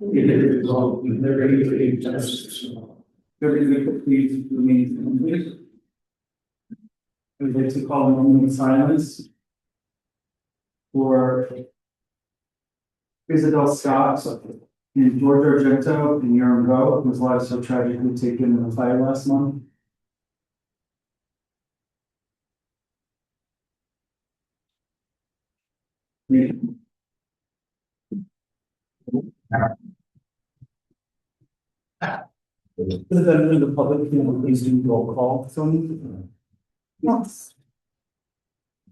They're ready to be justice. Everything that please remain complete. We'd like to call a moment of silence for Isabel Scott and George Argento and Yaron Go, whose lives so tragically taken in the fire last month. For the benefit of the public, can you please do roll call, Tony? Yes.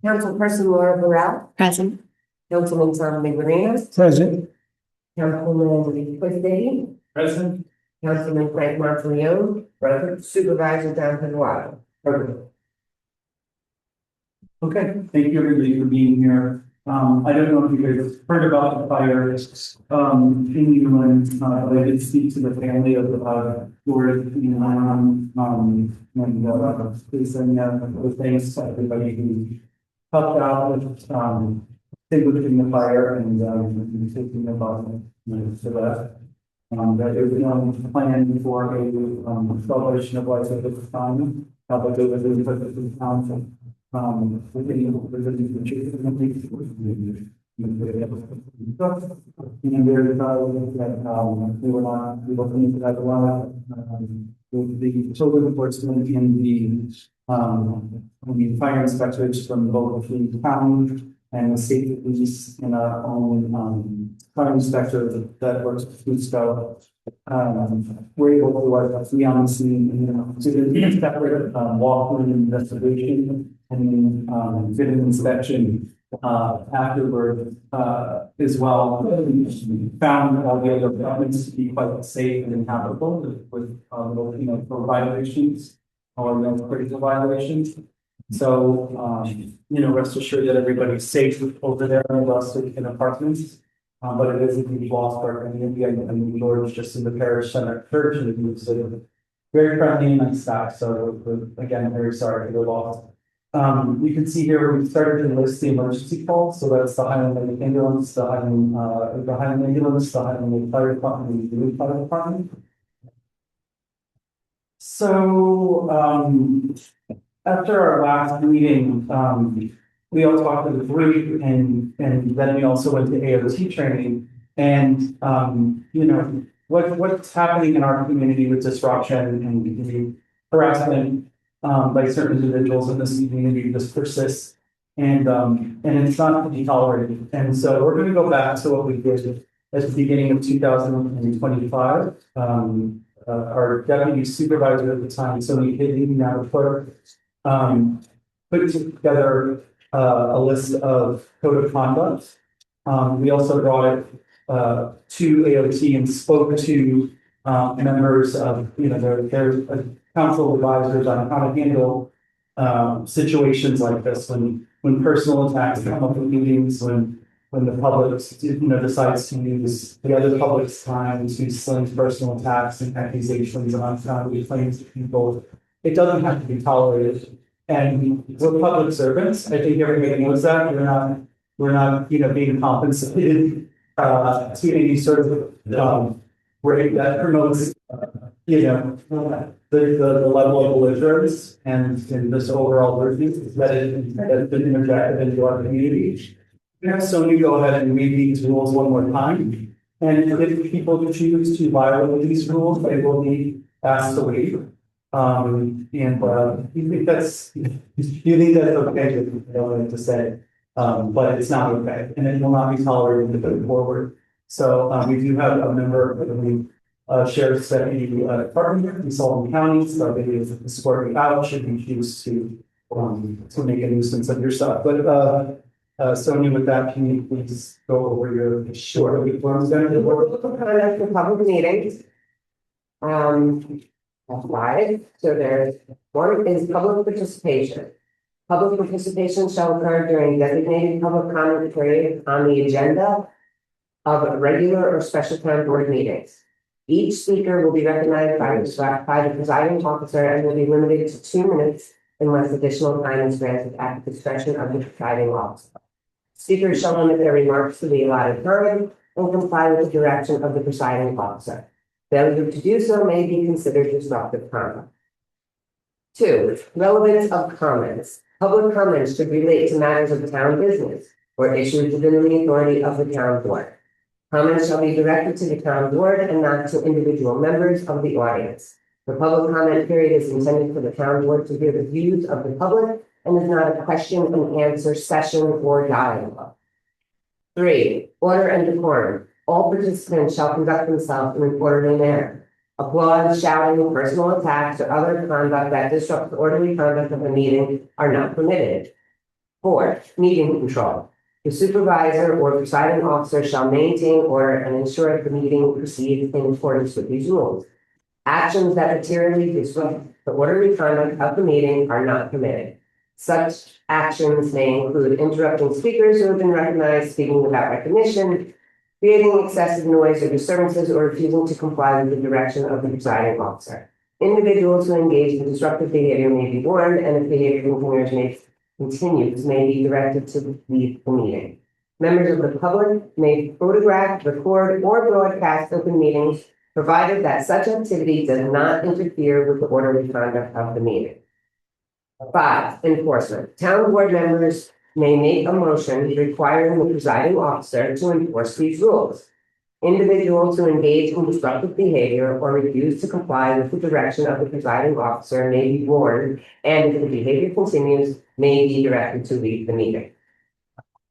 Councilperson Laura Burrell, Present. Councilman Tom Megarinos, Present. Councilman Quisday, Present. Councilman Frank Martilione, Present. Supervisor Don Pedroia. Okay, thank you everybody for being here. I don't know if you guys heard about the fire, in Newland, but I did speak to the family of George, and please send the thanks to everybody who helped out with, extinguishing the fire and taking about, so that. That it was planned for a celebration of life at the time, but it was in the council. The children enforcement and the fire inspectors from both the county and the state police and our own fire inspector that works with Food Scout. We're able to be on the scene, do the separate walk-through investigation and did an inspection afterward as well. We found all the other apartments to be quite safe and habitable with for violations or critical violations. So rest assured that everybody's safe over there in Rustic apartments. But it is in Blossburg and George just in the parish center church, and it was very friendly and nice staff. So again, very sorry for the loss. You can see here we started to list the emergency calls. So that's the Highland Lake Ambulance, the Highland Ambulance, the Highland Lake Fire Department, and the Duluth Fire Department. So after our last meeting, we all talked to the group and then we also went to AOT training. And what's happening in our community with disruption and the harassment by certain individuals in this community just persists, and it's not to be tolerated. And so we're going to go back to what we did at the beginning of 2025. Our deputy supervisor at the time, Sonny Hidley, now put together a list of code of conduct. We also brought it to AOT and spoke to members of their council advisors on how to handle situations like this when personal attacks come up in meetings, when the public decides to use the other public's time to sling personal attacks and accusations and unfounded claims to people. It doesn't have to be tolerated. And we're public servants. I think everybody knows that. We're not being compensated to any sort of rate that promotes the level of belligerence and this overall virtue that has been interjected into our community. So you go ahead and read these rules one more time. And if people choose to violate these rules, they will be asked to leave. You think that's okay, I don't know to say, but it's not okay, and it will not be tolerated going forward. So we do have a member of the sheriff's deputy department in Sullivan County, so they escort you out should you choose to make a nuisance of yourself. But Sonia, with that, can you please go over your short forms? Conduct for public meetings. Slide. So there's one is public participation. Public participation shall occur during designated public comment period on the agenda of regular or special town board meetings. Each speaker will be recognized by the presiding officer and will be limited to 2 minutes unless additional time is granted at the discretion of the presiding officer. Speakers shall limit their remarks to the allotted time. and comply with the direction of the presiding officer. Failure to do so may be considered disruptive conduct. 2. Relevance of comments. Public comments should relate to matters of town business or issues within the authority of the town board. Comments shall be directed to the town board and not to individual members of the audience. The public comment period is intended for the town board to hear the views of the public and is not a question and answer session or dialogue. 3. Order and decorum. All participants shall conduct themselves in an orderly manner. Applause, shouting, personal attacks, or other conduct that disrupts the orderly conduct of the meeting are not permitted. 4. Meeting control. The supervisor or presiding officer shall maintain order and ensure that the meeting proceeds in accordance with these rules. Actions that materially disrupt the orderly conduct of the meeting are not permitted. Such actions may include interrupting speakers who have been recognized, speaking without recognition, creating excessive noise or disturbances, or refusing to comply with the direction of the presiding officer. Individuals who engage in disruptive behavior may be warned, and if behavior continues may be directed to leave the meeting. Members of the public may photograph, record, or broadcast open meetings, provided that such activity does not interfere with the orderly conduct of the meeting. 5. Enforcement. Town board members may make a motion requiring the presiding officer to enforce these rules. Individuals who engage in disruptive behavior or refuse to comply with the direction of the presiding officer may be warned, and if the behavior continues, may be directed to leave the meeting.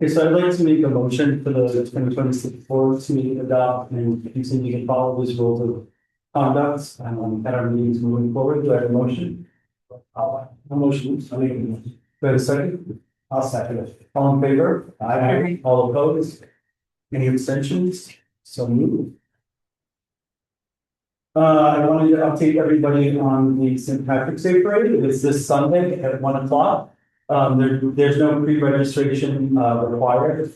Okay, so I'd like to make a motion for the 2026 board to adopt and continue to follow these rules of conduct at our meetings moving forward. Do I have a motion? A motion. Do I have a second? I'll second it. All in favor? Aye. All opposed? Any abstentions? So moved. I wanted to update everybody on the St. Patrick's Day parade. It's this Sunday at 1 o'clock. There's no pre-registration required.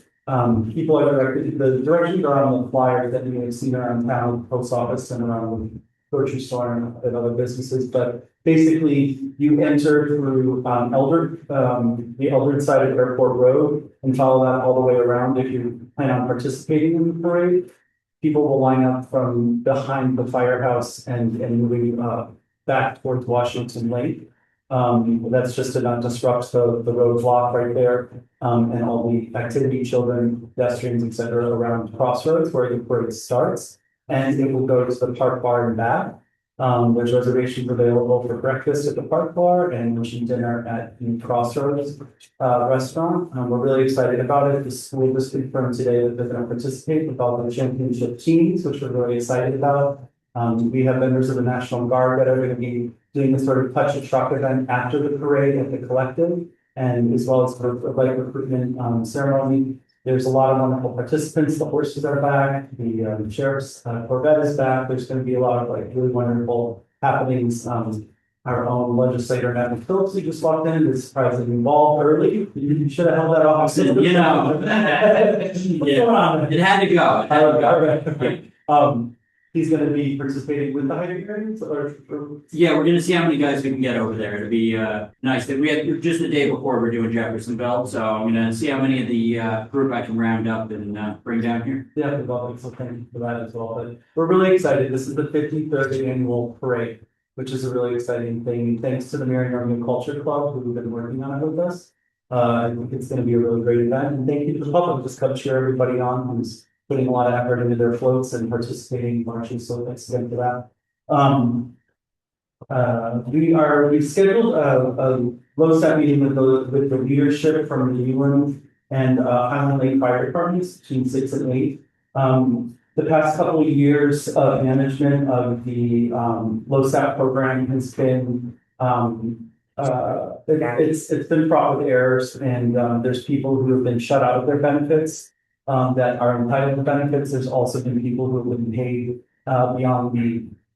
People are directed, the directions are on the flyers that you may see around town, post office, and around the grocery store and other businesses. But basically, you enter through the Eldred side of Airport Road and follow that all the way around if you plan on participating in the parade. People will line up from behind the firehouse and moving back towards Washington Lake. That's just to not disrupt the road block right there, and all the activity, children, pedestrians, etc. around Crossroads where it starts, and it will go to the Park Bar and back. There's reservations available for breakfast at the Park Bar and lunch and dinner at the Crossroads restaurant. We're really excited about it. The school just confirmed today that they're going to participate with all the championship teams, which we're really excited about. We have members of the National Guard that are going to be doing this sort of touch a truck event after the parade at the collective, and as well as for a bike recruitment ceremony. There's a lot of wonderful participants. The horses are back. The sheriff's Corvette is back. There's going to be a lot of really wonderful happenings. Our own legislator, Matthew Phillips, who just walked in, is surprisingly involved early. You should have held that off. It had to go. He's going to be participating with the Hydrograins, or Yeah, we're gonna see how many guys we can get over there. It'll be nice. That we had just the day before we're doing Jeffersonville, so I'm gonna see how many of the group I can round up and bring down here. yeah, well, so thank you for that as well. But we're really excited. This is the 53rd annual parade, which is a really exciting thing. Thanks to the Marion Army Culture Club who've been working on it with us. I think it's going to be a really great event, and thank you to the public. Just come cheer everybody on who's putting a lot of effort into their floats and participating, marching. So thanks again for that. We've scheduled a LoSAP meeting with the leadership from the Newland and Highland Lake Fire Departments between 6 and 8. The past couple of years of management of the LoSAP program has been it's been fraught with errors, and there's people who have been shut out of their benefits that are entitled to benefits. There's also been people who have been paid beyond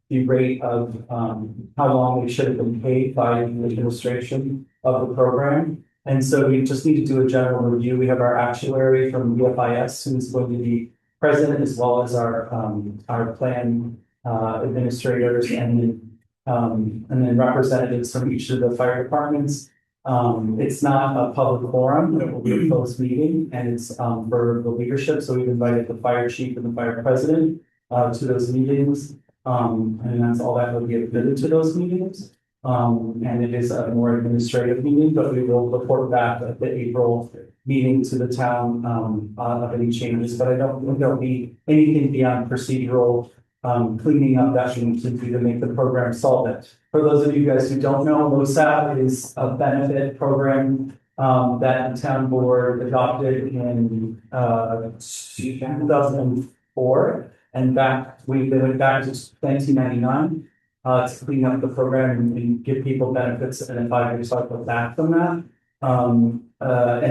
the rate of how long they should have been paid by the administration of the program. And so we just need to do a general review. We have our actuary from UFIS who's going to be present, as well as our plan administrators, and then representatives from each of the fire departments. It's not a public forum, it will be a closed meeting, and it's, for the leadership, so we've invited the fire chief and the fire president, to those meetings. And that's all that will be admitted to those meetings. And it is a more administrative meeting, but we will report back at the April meeting to the town, of any changes, but I don't think there'll be anything beyond procedural, cleaning up that we need to do to make the program solvent. For those of you guys who don't know, LoSAP is a benefit program that the town board adopted in 2004. And they went back to 1999 to clean up the program and give people benefits and a 5-year cycle back from that. And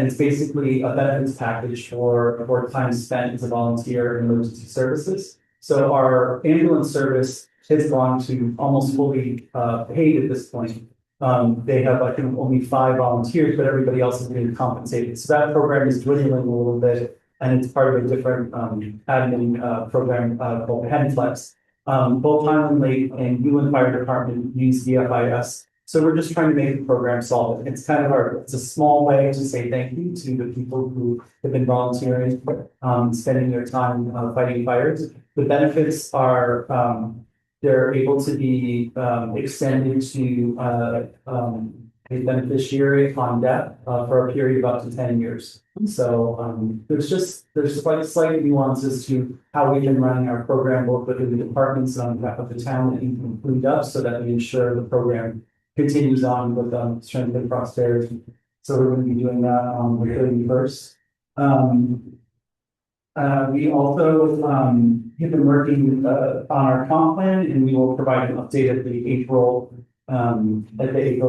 it's basically a benefits package for time spent as a volunteer in emergency services. So our ambulance service has gone to almost fully paid at this point. They have, I think, only 5 volunteers, but everybody else is being compensated. So that program is dwindling a little bit, and it's part of a different admin program called Henflex. Both Highland Lake and Newland Fire Department use DFIS. So we're just trying to make the program solid. It's kind of it's a small way to say thank you to the people who have been volunteering, spending their time fighting fires. The benefits are, they're able to be extended to a beneficiary on death for a period of up to 10 years. So there's slight nuances to how we've been running our program, both within the departments and on behalf of the town, that you can cleaned up so that we ensure the program continues on with strength and prosperity. So we're going to be doing that on the 31st. We also have been working on our comp plan, and we will provide an update at the April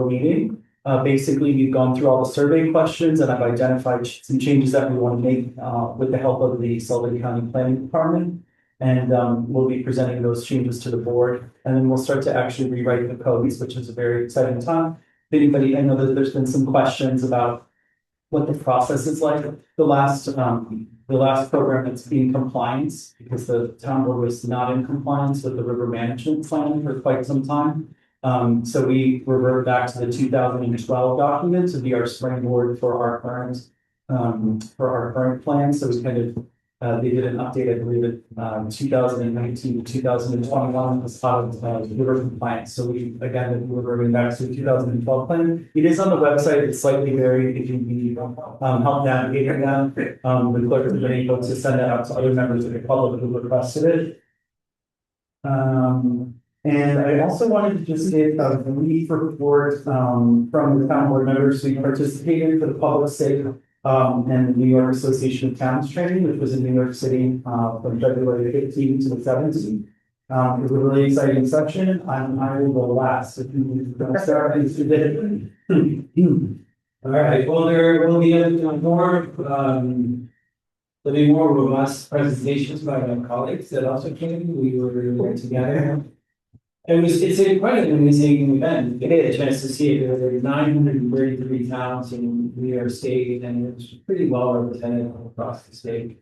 meeting. Basically, we've gone through all the survey questions, and I've identified some changes that we want to make with the help of the Sullivan County Planning Department. And we'll be presenting those changes to the board, and then we'll start to actually rewrite the codes, which is a very exciting time. If anybody, I know that there's been some questions about what the process is like. The last program that's in compliance, because the town board was not in compliance with the river management plan for quite some time. So we revert back to the 2012 document to be our springboard for our current plan. So we kind of they did an update, I believe, in 2019 to 2021 as part of river compliance. So we again we're reverting back to the 2012 plan. It is on the website. It's slightly varied. If you need help navigating that, the clerk has been able to send that out to other members of the public who requested it. And I also wanted to just give a brief report from the town board members who participated for the public sake and the New York Association of Towns training, which was in New York City from February 15th to the 17th. It was a really exciting session. I will go last if you start. All right, well, there will be there'll be more robust presentations by my colleagues that also came. We were together. It's quite an amazing event. It is a chance to see it. There are 933 towns in New York State, and it's pretty well represented across the state.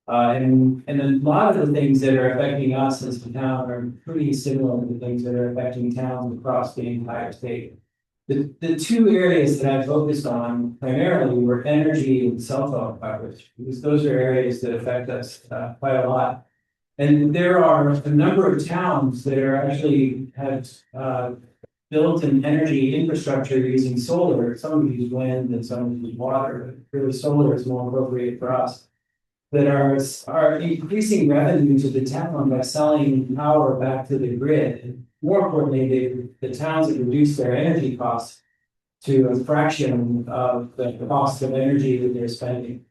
And a lot of the things that are affecting us as a town are pretty similar to the things that are affecting towns across the entire state. The 2 areas that I focused on primarily were energy and cell phone coverage, because those are areas that affect us quite a lot. And there are a number of towns that are actually have built an energy infrastructure using solar. Some use wind and some use water, but really solar is more appropriate for us. That are increasing revenue to the town by selling power back to the grid. And more importantly, the towns have reduced their energy costs to a fraction of the cost of energy that they're spending.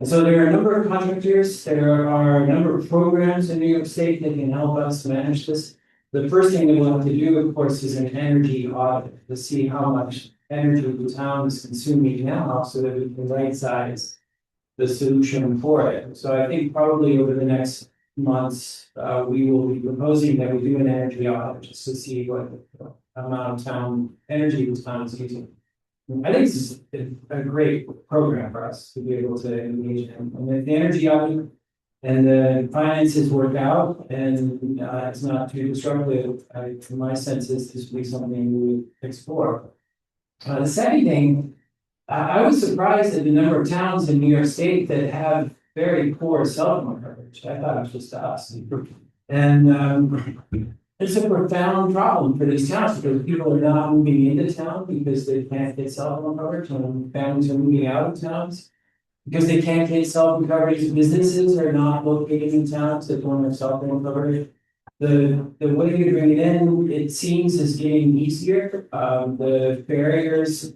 And so there are a number of contractors, there are a number of programs in New York State that can help us manage this. The first thing we want to do, of course, is an energy audit to see how much energy the town is consuming now so that we can right size the solution for it. So I think probably over the next months, we will be proposing that we do an energy audit just to see what amount of town energy the town is using. I think this is a great program for us to be able to engage in. And if the energy audit and the finances work out and it's not too disruptive, my sense is this will be something we would explore. The second thing, I was surprised at the number of towns in New York State that have very poor cell phone coverage. I thought it was just us. And it's a profound problem for these towns because people are not moving into town because they can't get cell phone coverage, and families are moving out of towns because they can't get cell phone coverage. Businesses are not located in towns that don't have cell phone coverage. The way you bring it in, it seems, is getting easier. The barriers,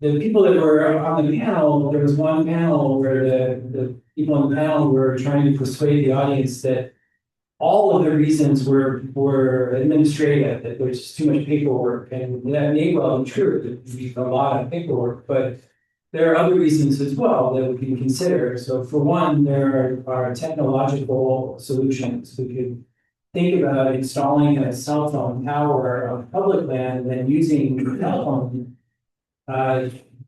the people that were on the panel, there was one panel where the people on the panel were trying to persuade the audience that all of the reasons were administrative, that there's just too much paperwork, and that may well be true, there's a lot of paperwork, but there are other reasons as well that we can consider. So for one, there are technological solutions. We could think about installing a cell phone tower on public land and then using telephone.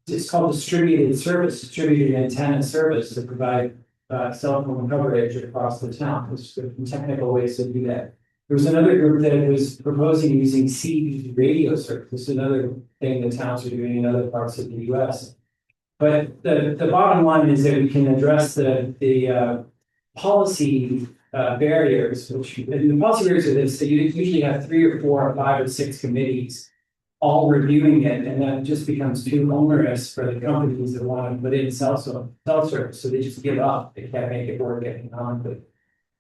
It's called distributed antenna service to provide cell phone coverage across the town. There's different technical ways to do that. There was another group that was proposing using CB radio service. This is another thing that towns are doing in other parts of the US. But the bottom line is that we can address the policy barriers, which and the policy barriers are this, that you usually have 3 or 4 or 5 or 6 committees all reviewing it, and that just becomes too onerous for the companies that want to put in cell service, so they just give up. They can't make it work economically.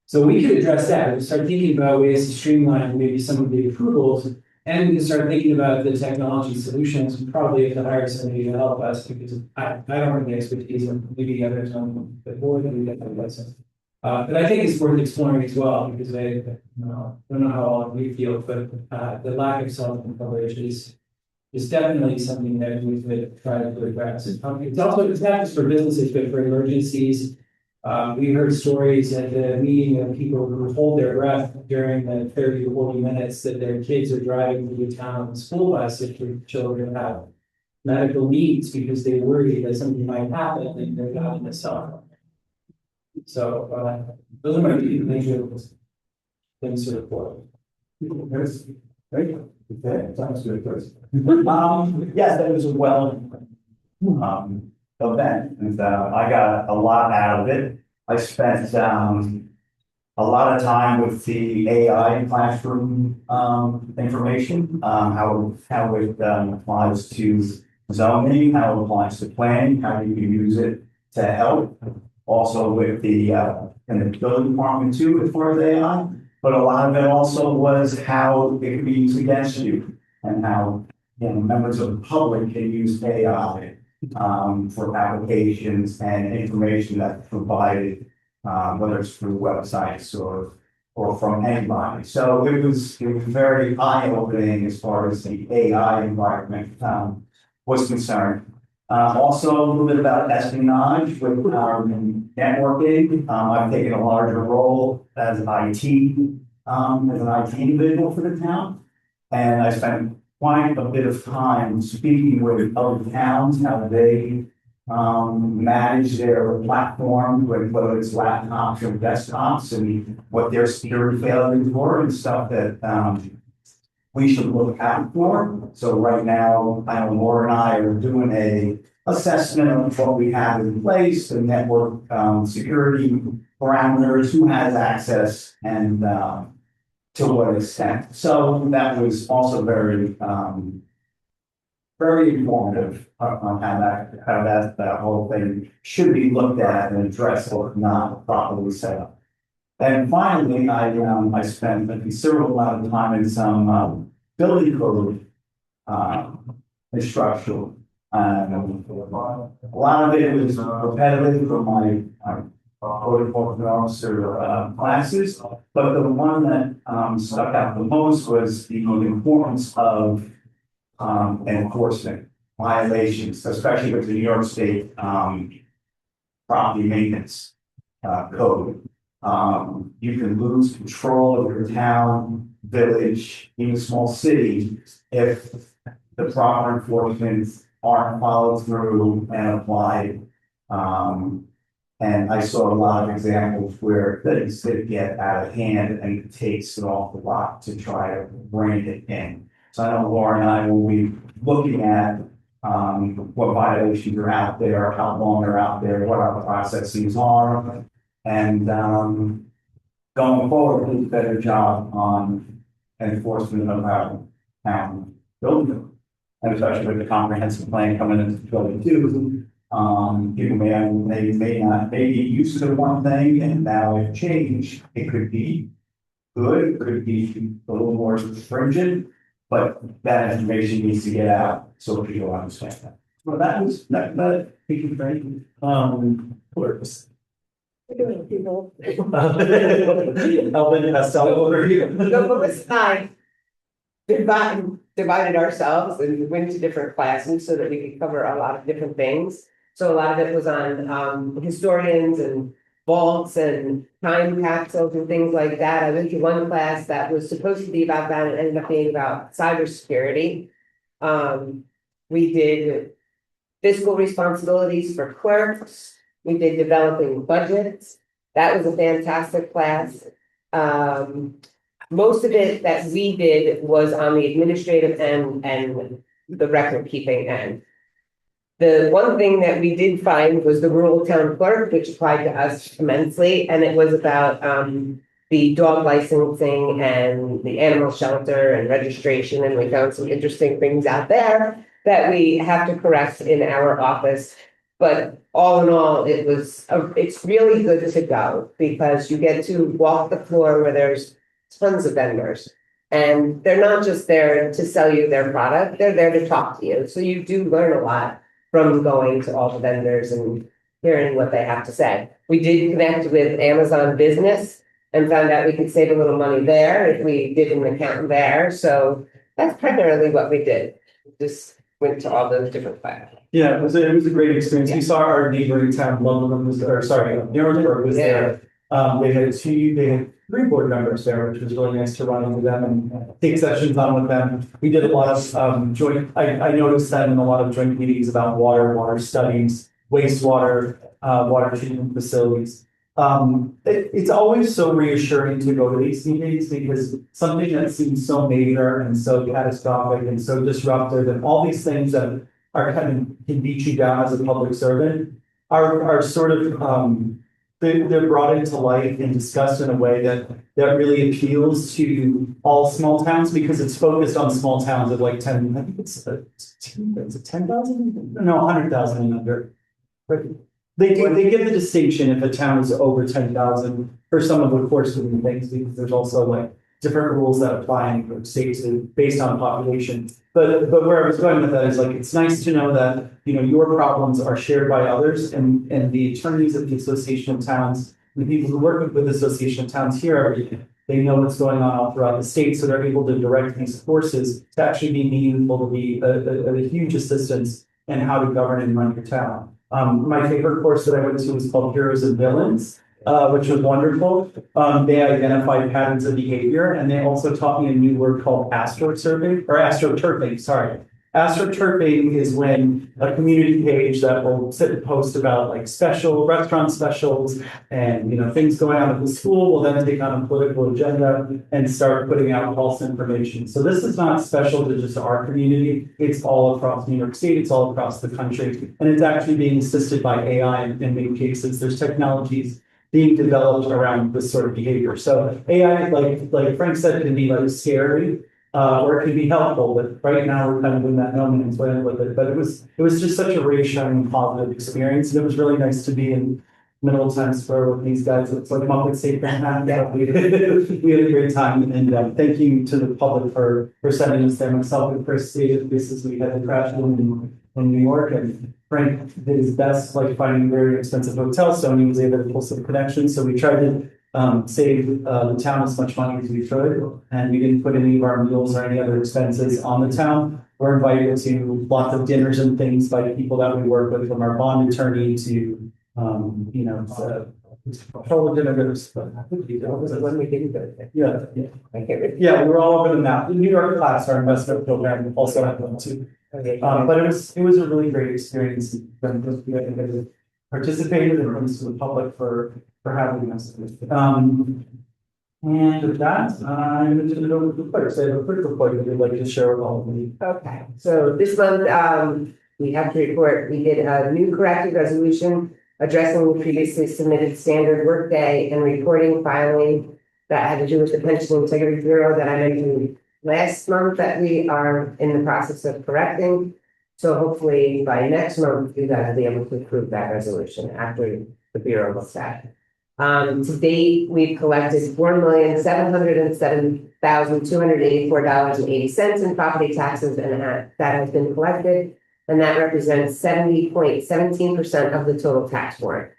So we could address that. We start thinking about ways to streamline maybe some of the approvals, and we can start thinking about the technology solutions. We probably have to hire somebody to help us because I don't have the expertise, and maybe others on the board and we get that lesson. But I think it's worth exploring as well because I don't know how all of you feel, but the lack of cell phone coverage is definitely something that we could try to address. It's not just for businesses, but for emergencies. We heard stories at the meeting of people who hold their breath during the 30 to 40 minutes that their kids are driving through the town on the school bus if their children have medical needs because they worry that something might happen and they're not in the cell phone. So those are my major things to report. Yes, thank you. Okay, sounds good, Chris. Yes, that was a event, and I got a lot out of it. I spent a lot of time with the AI classroom information, how it applies to zoning, how it applies to planning, how you can use it to help. Also with the in the building department too, as far as AI, but a lot of it also was how it could be used against you and how members of the public can use AI for applications and information that's provided, whether it's through websites or from anybody. So it was very eye-opening as far as the AI environment was concerned. Also a little bit about espionage with networking. I've taken a larger role as an IT individual for the town. And I spent quite a bit of time speaking with other towns, how they manage their platform, whether it's laptops or desktops, and what their security failures were and stuff that we should look out for. So right now, I know Laura and I are doing a assessment of what we have in place, the network security parameters, who has access, and to what extent. So that was also very, very informative on how that whole thing should be looked at and addressed or not properly set up. And finally, I spent a considerable amount of time in some building code instructional. A lot of it was repetitive from my code enforcement officer classes, but the one that stuck out the most was the importance of enforcement violations, especially with the New York State property maintenance code. You can lose control of your town, village, even small city if the proper enforcement aren't followed through and applied. And I saw a lot of examples where things did get out of hand and it takes an awful lot to try to bring it in. So I know Laura and I will be looking at what violations are out there, how long they're out there, what our processes are. And, going forward, do a better job on enforcement of our town building code. And especially with the comprehensive plan coming into 22, people may be used to one thing and now it changed. It could be good, it could be a little more stringent, but that information needs to get out so people understand that. Well, thank you, Frank. Works. Alvin Costello over here. No, but it's fine. Divided ourselves and we went to different classes so that we could cover a lot of different things. So a lot of it was on historians and vaults and time capsules and things like that. I went to one class that was supposed to be about that and ended up being about cybersecurity. We did fiscal responsibilities for clerks. We did developing budgets. That was a fantastic class. Most of it that we did was on the administrative end and the record keeping end. The one thing that we did find was the rural town clerk, which applied to us immensely, and it was about the dog licensing and the animal shelter and registration, and we found some interesting things out there that we have to correct in our office. But all in all, it's really good to go because you get to walk the floor where there's tons of vendors. And they're not just there to sell you their product, they're there to talk to you. So you do learn a lot from going to all the vendors and hearing what they have to say. We did connect with Amazon Business and found out we could save a little money there if we did an account there. So that's primarily what we did. Just went to all those different classes. Yeah, it was a great experience. We saw our neighboring town, Loveland was, or sorry, Nuremberg was there. They had three board members there, which was really nice to run into them and take sessions on with them. We did a lot of joint, I noticed that in a lot of joint meetings about water studies, wastewater, water treatment facilities. It's always so reassuring to go to these meetings because something that seems so major and so catastrophic and so disruptive and all these things that are kind of can beat you down as a public servant are sort of they're brought into light and discussed in a way that really appeals to all small towns because it's focused on small towns of like 10, I think it's 10,000? No, 100,000 and under. But they give the distinction if a town is over 10,000 for some of the course of things because there's also like different rules that apply in states based on population. But where I was going with that is like it's nice to know that your problems are shared by others and the attorneys at the Association of Towns, the people who work with the Association of Towns here every day, they know what's going on all throughout the state, so they're able to direct these courses to actually be meaningful, to be a huge assistance in how to govern and run your town. My favorite course that I went to was called Heroes and Villains. Which was wonderful. They identified patterns of behavior, and they also taught me a new word called astroturfing. Sorry. Astroturfing is when a community page that will sit and post about like special restaurant specials and things going on at the school will then take on a political agenda and start putting out false information. So this is not special to just our community. It's all across New York State. It's all across the country, and it's actually being assisted by AI in many cases. There's technologies being developed around this sort of behavior. So AI, like Frank said, can be like scary, or it can be helpful. But right now we're kind of in that moment and playing with it. But it was just such a reassuring, positive experience, and it was really nice to be in Middle Times Square with these guys. It's like Muppet State Manhattan. We had a great time, and thank you to the public for sending us there. Myself and Chris stayed at places we had to crash in New York, and Frank did his best, like finding very expensive hotels, so he was able to pull some connections. So we tried to save the town as much money as we could, and we didn't put any of our meals or any other expenses on the town. We're invited to lots of dinners and things by people that we work with, from our bond attorney to control dinners. Was it when we didn't go there? Yeah, I can't remember. yeah, we were all over the map. The New York class, our investment program, also had one too. Okay. But it was a really great experience. We participated, and thanks to the public for having us. And with that, I'm going to turn it over to the clerk. So I have a quick report that we'd like to share with all of you. Okay, so this month, we have to report, we did a new corrected resolution addressing the previously submitted standard workday and reporting filing that had to do with the Pension Integrity Bureau that I mentioned last month that we are in the process of correcting. So hopefully by next month, you guys will be able to approve that resolution after the Bureau looks at it. To date, we've collected $4,707,284.80 in property taxes, and that has been collected, and that represents 70.17% of the total tax warrant.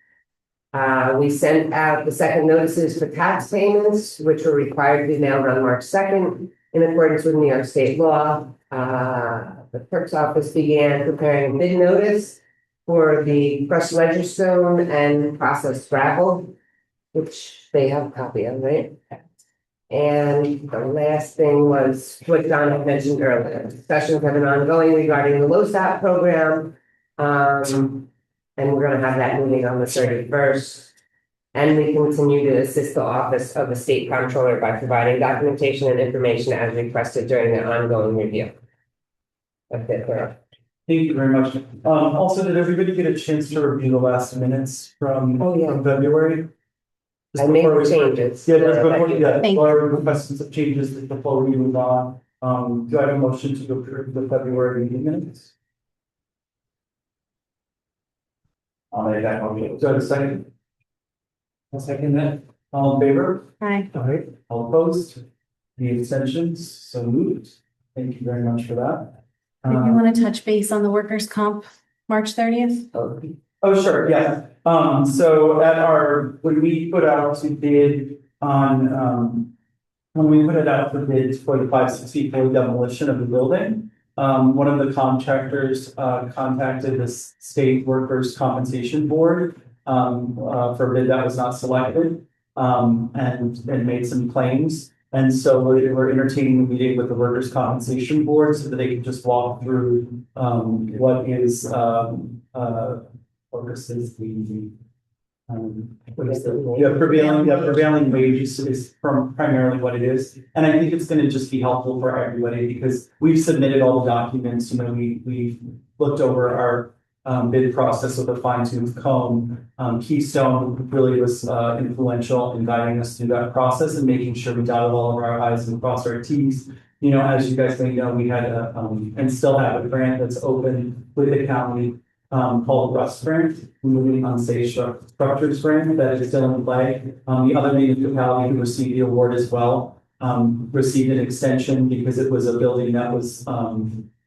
We sent out the second notices for tax payments, which were required to be mailed on March 2nd in accordance with New York State law. The clerk's office began preparing a bid notice for the crushed ledger stone and processed gravel, which they have a copy of, right? And the last thing was what Don had mentioned earlier. Discussions have been ongoing regarding the LoSAP program. And we're gonna have that meeting on the 31st. And we continue to assist the Office of the State Comptroller by providing documentation and information as requested during the ongoing review. That's it, Laura. Thank you very much. Also, did everybody get a chance to review the last minutes from Oh, yeah. from February? I made the changes. Yeah, just before, yeah, Thank or requesting some changes before we move on. Do I have a motion to approve the February meeting minutes? I'll make that motion. Do I have a second? I'll second that. All in favor? Hi. All right, all opposed? Any abstentions? So moved. Thank you very much for that. Did you want to touch base on the workers' comp, March 30th? Oh, sure, yeah. So at our, when we put out to bid on, when we put it out for bids for the 564 demolition of the building, one of the contractors, contacted the state workers' compensation board, for a bid that was not selected, and made some claims. And so we're entertaining a meeting with the workers' compensation board so that they can just walk through, what is, what is the, what is the, prevailing wages is from primarily what it is. And I think it's gonna just be helpful for everybody because we've submitted all the documents, you know, we looked over our bid process with a fine tooth comb. Keystone really was influential in guiding us through that process and making sure we dotted all of our i's and crossed our t's. You know, as you guys may know, we had a, and still have a grant that's open with the county called Rust Grant, Moving Unsafe Structures Grant, that is still in play. The other municipality who received the award as well received an extension because it was a building that was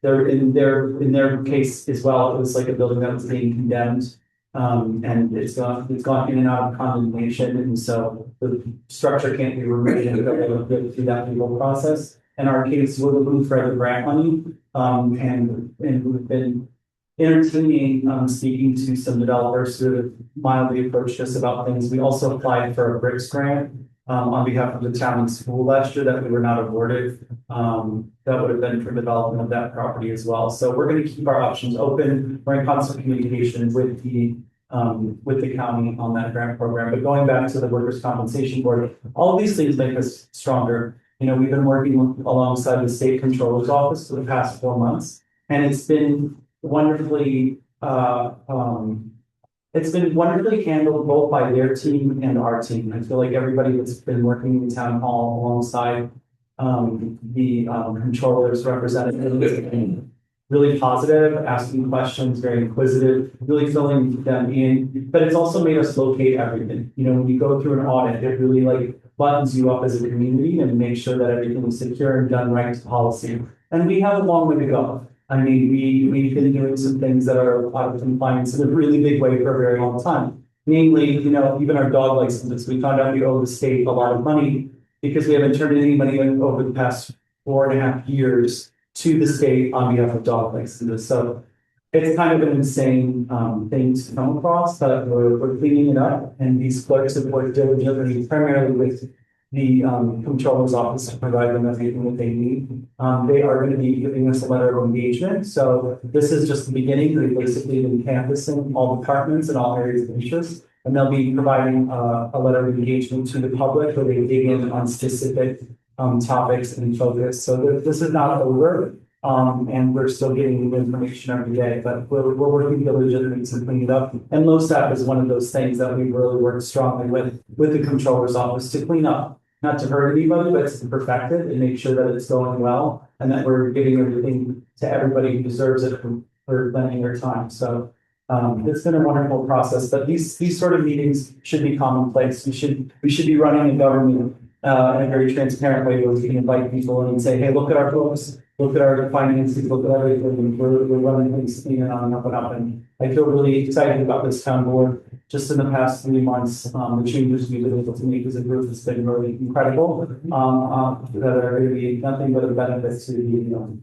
in their case as well, it was like a building that was being condemned. And it's gone in and out of condemnation, and so the structure can't be removed and go through that legal process. And our case will move further grant money, and we've been entertaining, speaking to some developers who have mildly approached us about things. We also applied for a BRICS grant, on behalf of the town and school last year that we were not awarded. That would have been for development of that property as well. So we're going to keep our options open. We're in constant communication with the county on that grant program. But going back to the workers' compensation board, all of these things make us stronger. You know, we've been working alongside the state controller's office for the past 4 months, and it's been wonderfully handled both by their team and our team. I feel like everybody that's been working in town hall alongside the controller's representative has been really positive, asking questions, very inquisitive, really filling them in. But it's also made us locate everything. You know, when you go through an audit, it really like buttons you up as a community and make sure that everything is secure and done right to policy. And we have a long way to go. I mean, we've been doing some things that are out of compliance in a really big way for a very long time. Namely, you know, even our dog licenses, we found out we owe the state a lot of money because we haven't turned any money in over the past 4.5 years to the state on behalf of dog licenses. So it's kind of an insane thing to come across, but we're cleaning it up. And these clerks have worked diligently, primarily with the controller's office to provide them everything that they need. They are going to be giving us a letter of engagement. So this is just the beginning. They've basically been canvassing all departments and all areas of interest. And they'll be providing a letter of engagement to the public where they dig in on specific topics and focus. So this is not over. And we're still getting new information every day, but we're working diligently to clean it up. And LoSAP is one of those things that we really work strongly with the controller's office to clean up. Not to hurt anybody, but to perfect it and make sure that it's going well and that we're giving everything to everybody who deserves it for lending their time. So it's been a wonderful process, but these sort of meetings should be commonplace. We should be running a government in a very transparent way where we can invite people in and say, hey, look at our books, look at our finances, look at everything. We're running things clean and on and up and up. And I feel really excited about this town board. Just in the past 3 months, the changes we've been able to make as a group has been really incredible. That are going to be nothing but a benefit to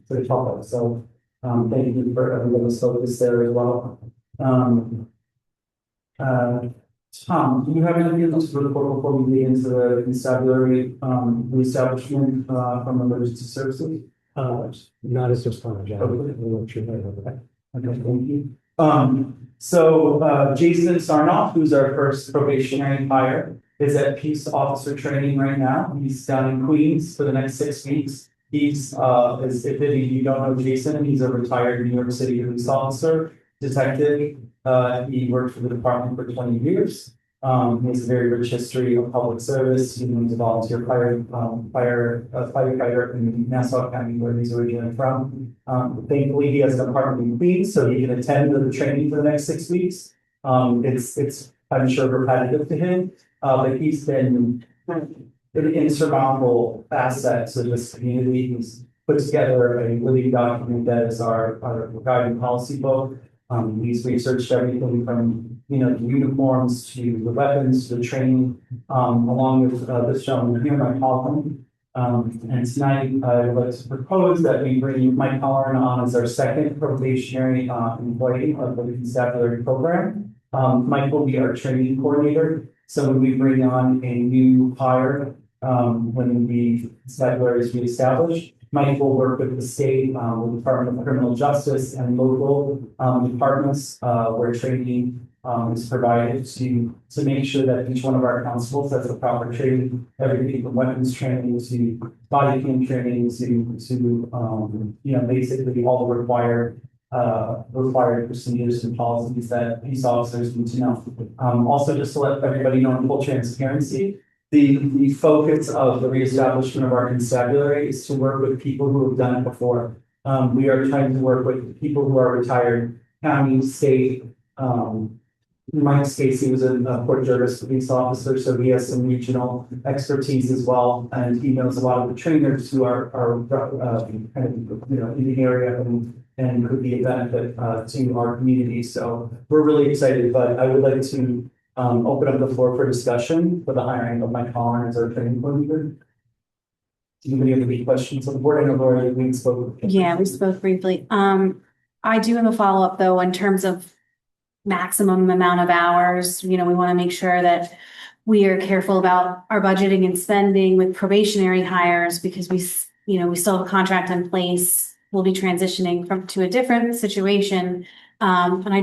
the public. So thank you for everybody's focus there as well. Tom, do you have anything else to report before we get into the constabulary reestablishment from emergency services? Not as this time, John. Okay, thank you. So Jason Sarnoff, who's our first probationary hire, is at peace officer training right now. He's down in Queens for the next 6 weeks. He's if you don't know Jason, he's a retired New York City police officer, detective. He worked for the department for 20 years. He has a very rich history of public service. He was a volunteer firefighter in Nassau County, where he's originally from. Thankfully, he has an apartment in Queens, so he can attend the training for the next 6 weeks. It's I'm sure repetitive to him, but he's been an insurmountable asset to this community. He's put together a living document that is our guiding policy book. He's researched everything from the uniforms to the weapons to the training, along with this gentleman here, Mike Holland. And tonight I would like to propose that we bring Mike Holland on as our second probationary employee of the constabulary program. Mike will be our training coordinator. So when we bring on a new hire, when the constabulary is reestablished, Mike will work with the state, with the Department of Criminal Justice and local departments where training is provided to make sure that each one of our constables has the proper training, everything from weapons training to body cam training to basically all the required procedures and policies that police officers need to know. Also, just to let everybody know in full transparency, the focus of the reestablishment of our constabulary is to work with people who have done it before. We are trying to work with people who are retired, county, state. Mike Stacy was a Port Jervis police officer, so he has some regional expertise as well, and he knows a lot of the trainers who are kind of in the area and could be a benefit to our community. So we're really excited, but I would like to open up the floor for discussion for the hiring of Mike Holland as our training coordinator. Do anybody have any questions on the board? I know Laura, we spoke. Yeah, we spoke briefly. I do have a follow-up though, in terms of maximum amount of hours. We want to make sure that we are careful about our budgeting and spending with probationary hires because we still have a contract in place. We'll be transitioning to a different situation. And I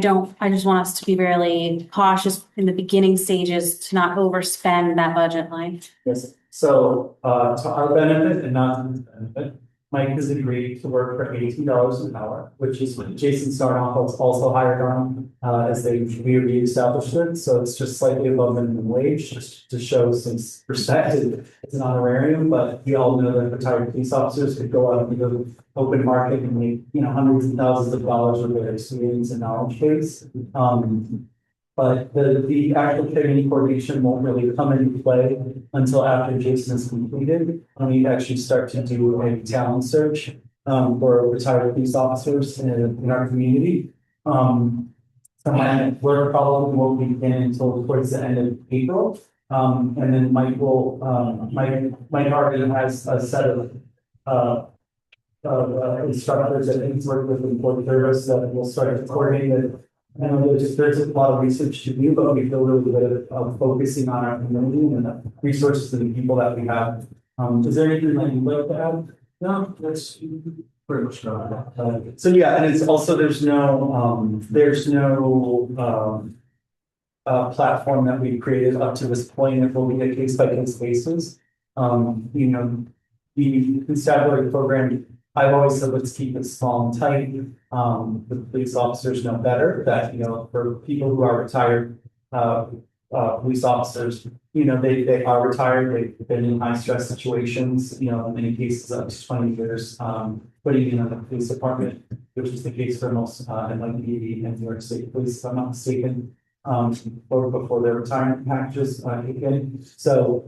just want us to be really cautious in the beginning stages to not overspend that budget line. Yes, so to our benefit and not to his benefit, Mike has agreed to work for $18 an hour, which is what Jason Sarnoff was also hired on as we reestablished it. So it's just slightly above minimum wage, just to show some perspective. It's an honorarium, but we all know that retired police officers could go out and go to open market and make hundreds of thousands of dollars with their experience and knowledge base. But the actual training coordination won't really come into play until after Jason is completed. We actually start to do a talent search for retired police officers in our community. So my work probably won't begin until towards the end of April. And then Mike already has a set of instructors that he's worked with in Port Jervis that will start to coordinate it. I know there's a lot of research to do, but we feel really good of focusing on our community and the resources and the people that we have. Is there anything that you'd like to add? No, that's pretty much not. So yeah, and it's also there's no platform that we've created up to this point. It will be a case by case basis. The constabulary program I've always said, let's keep it small and tight. The police officers know better that, for people who are retired, police officers, they are retired, they've been in high stress situations, in many cases up to 20 years, putting in the police department, which is the case for most, NYPD and New York State Police, if I'm not mistaken, or before their retirement packages, kick in. So,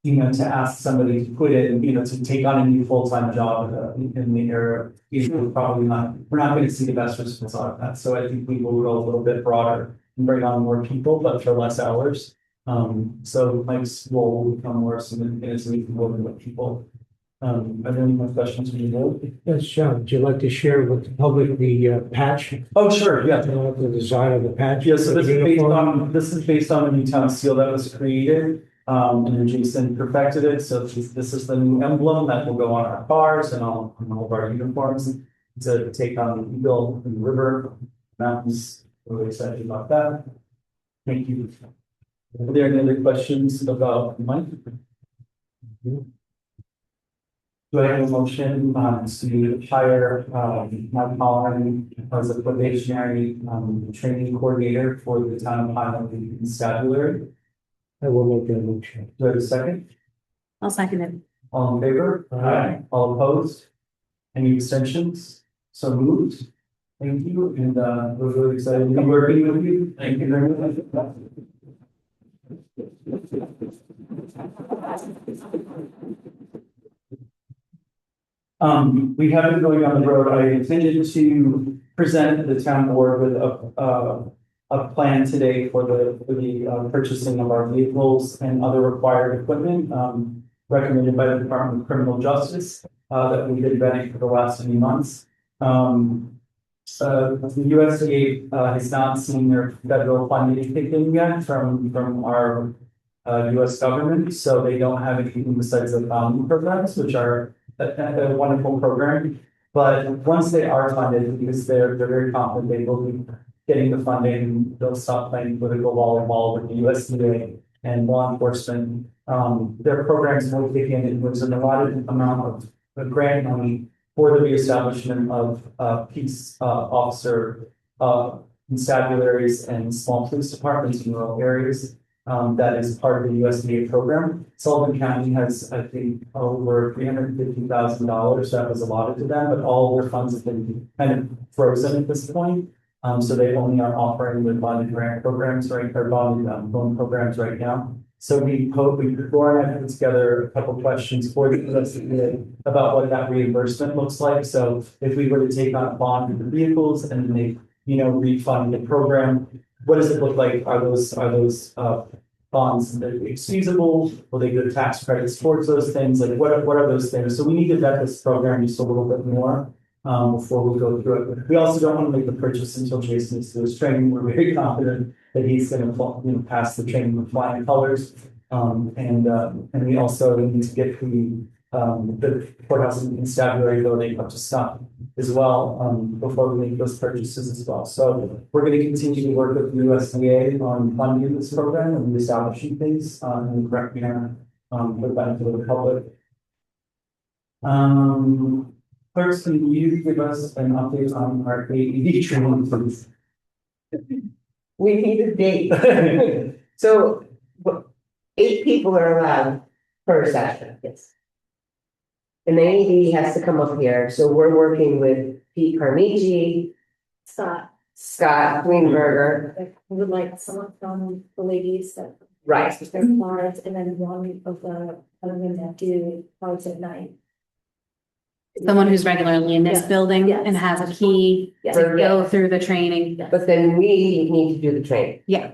to ask somebody to put in, to take on a new full-time job in the area, probably not, we're not going to see the best results out of that. So I think we will go a little bit broader and bring on more people, but for less hours. So Mike's role will become more significant as we can work with people. Are there any more questions from you? Yes, John, would you like to share with the public the patch? Oh, sure, yeah. The design of the patch? Yeah, so this is based on a new town seal that was created. And then Jason perfected it, so this is the new emblem that will go on our cars and on all of our uniforms to take on the eagle and the river mountains. We're really excited about that. Thank you. Are there any other questions about Mike? Do I have a motion to hire Mike Holland as a probationary training coordinator for the town of Highland Constabulary? I will make that motion. Do I have a second? I'll second it. All in favor? Aye. All opposed? Any abstentions? So moved. Thank you, and we're really excited to be working with you. Thank you very much. We have been going on the road. I intended to present the town board with a plan today for the purchasing of our vehicles and other required equipment, recommended by the Department of Criminal Justice, that we've been vetting for the last few months. The USDA has not seen their federal funding kick in yet from our US government, so they don't have anything besides the boundary programs, which are a wonderful program. But once they are funded, because they're very confident they will be getting the funding, they'll stop playing political volleyball with the USDA and law enforcement. Their programs will kick in, and there's an allotted amount of grant money for the reestablishment of peace officer constabularies and small police departments in rural areas. That is part of the USDA program. Sullivan County has, I think, over $350,000 that was allotted to them, but all their funds have been kind of frozen at this point. So they only are offering the bonded grant programs, right, or bonded loan programs right now. So we hope Laura and I put together a couple questions for the USDA about what that reimbursement looks like. So if we were to take on a bond for the vehicles and they, refund the program, what does it look like? Are those bonds excusable? Will they go to tax credits towards those things? Like what are those things? So we need to vet this program just a little bit more before we go through it. We also don't want to make the purchase until Jason is through his training. We're very confident that he's going to pass the training with flying colors. And we also need to get the courthouse and constabulary building up to snuff as well before we make those purchases as well. So we're going to continue to work with the USDA on funding this program and establishing things in the correct manner for the benefit of the public. First, can you give us an update on our AED training, please? We need a date. So 8 people are allowed per session. Yes. And the AED has to come up here, so we're working with Pete Carmichi, Scott Greenberger. I would like someone from the ladies that. Right. Their Florence, and then one of the other women that do cards at night. Someone who's regularly in this Yes. building Yes. and has a key Yes. to go through the training. But then we need to do the training. Yeah.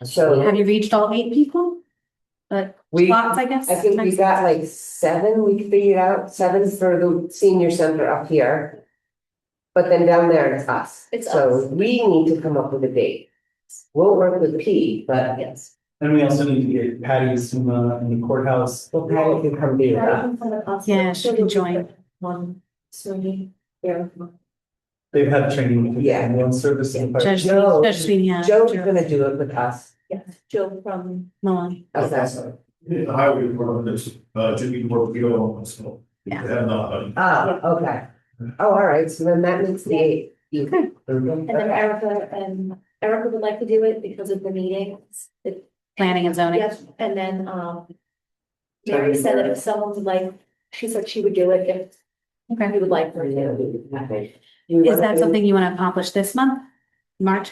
So Have you reached all 8 people? Slots, I guess. I think we got like 7, we figured out 7 for the senior center up here. But then down there it's us. It's So us. we need to come up with a date. We'll work with Pete, but Yes. And we also need to get Patty Suma in the courthouse. we'll probably come be with us. Yeah, she can join. One swinging there. They've had training with the Yeah. ambulance service. and fire- Judge, Joe- Judge Sweeney, yeah. Joe's gonna do it with us. Yes, Jill from. Milan. How's that? The highway department is, Jimmy Torpedo, so Yeah. Oh, okay. Oh, all right, so then that makes the eighth. And then Erica would like to do it because of the meetings. Planning and zoning. Yes, and then, Mary said that if someone would like, she said she would do it if Okay. we would like her to. Is that something you want to accomplish this month? March?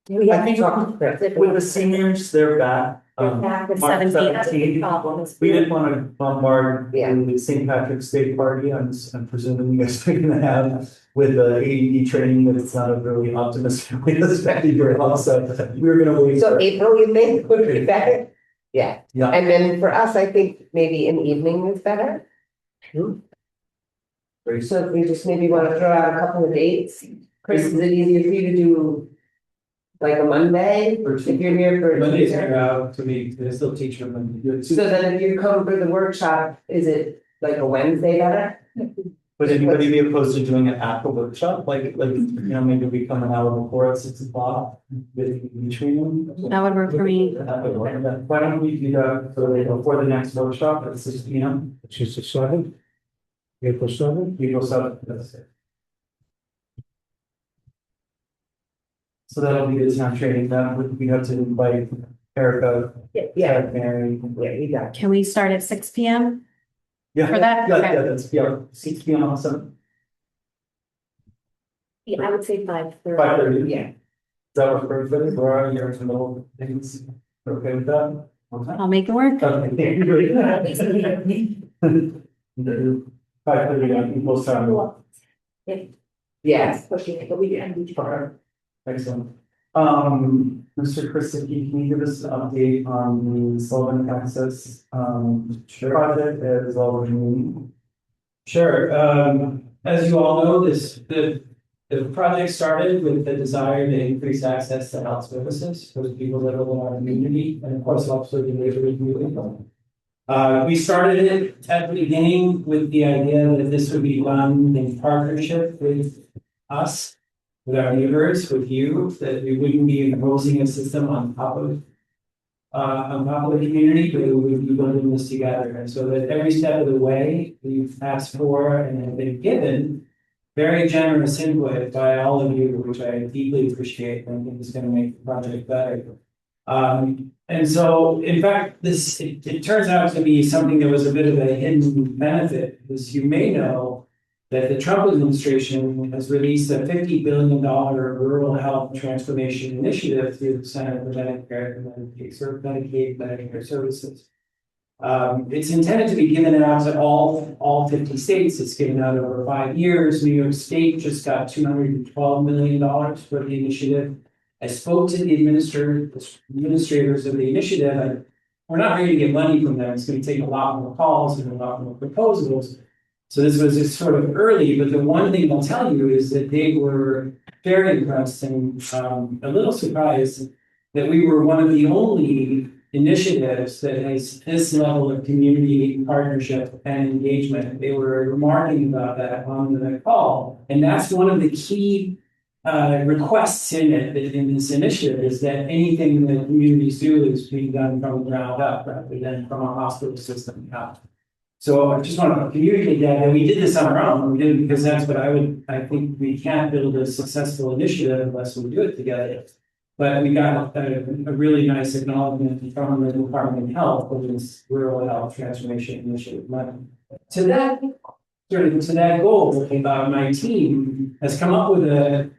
We I have to think talk to Chris. With the seniors, they're back. Back with March 17th. That's the problem. We didn't want to bombard Yeah. the St. Patrick's Day party. I'm presuming you guys are gonna have with the AED training that it's not a really optimistic way to spend very well. So we're gonna wait. So for- April, you think would be better? Yeah, Yeah. and then for us, I think maybe an evening is better. Great. So if we just maybe wanna throw out a couple of dates, Chris, is it easier for you to do? Like a Monday, if you're here for. Mondays are out to me, I still teach them and So then if you come for the workshop, is it like a Wednesday better? Would anybody be opposed to doing it at the workshop? Maybe we come an hour before at 6 o'clock between them? That would work for me. That would work. Why don't we do that before the next workshop at 6 p.m.? Which is the seventh, April seventh. We go 7. That's it. So that'll be the town training. That we have to invite Erica, Yeah, Mary. yeah, we got. Can we start at 6 p.m.? Yeah. For that? Yeah, Okay. yeah, that's, yeah, 6 p.m. on 7. Yeah, I would say 5:30. 5:30. Yeah. Is that what for everybody? Laura, you're in the middle of things. Okay with that? Okay. I'll make it work. Okay, thank you very much. 5:30, we'll start. Yes. Pushing it, but we can do. Okay. Excellent. Mr. Christie, can you give us an update on the Sullivan Access project as well as the Sure, as you all know, the project started with the desire to increase access to health services for the people that live in our community, and of course, also the neighboring community. We started it at the beginning with the idea that this would be done in partnership with us, with our neighbors, with you, that we wouldn't be imposing a system on top of the community, but we would be building this together. And so that every step of the way, we've asked for and have been given very generous input by all of you, which I deeply appreciate and I think is going to make the project better. And so, in fact, it turns out to be something that was a bit of a hidden benefit, because you may know that the Trump administration has released a $50 billion rural health transformation initiative through the Center for Medicare and Medicaid Medicare Services. It's intended to be given out to all 50 states. It's given out over 5 years. New York State just got $212 million for the initiative. I spoke to the administrators of the initiative, and we're not ready to get money from them. It's going to take a lot more calls and a lot more proposals. So this was just sort of early, but the one thing I'll tell you is that they were very impressed and a little surprised that we were one of the only initiatives that has this level of community partnership and engagement. They were remarking about that on the call. And that's one of the key requests in this initiative, is that anything that communities do is being done from the ground up rather than from a hospital system out. So I just want to communicate that, and we did this on our own. We did it because that's what I think we can't build a successful initiative unless we do it together. But we got a really nice acknowledgement from the Department of Health for this Rural Health Transformation Initiative money. To that goal, my team has come up with a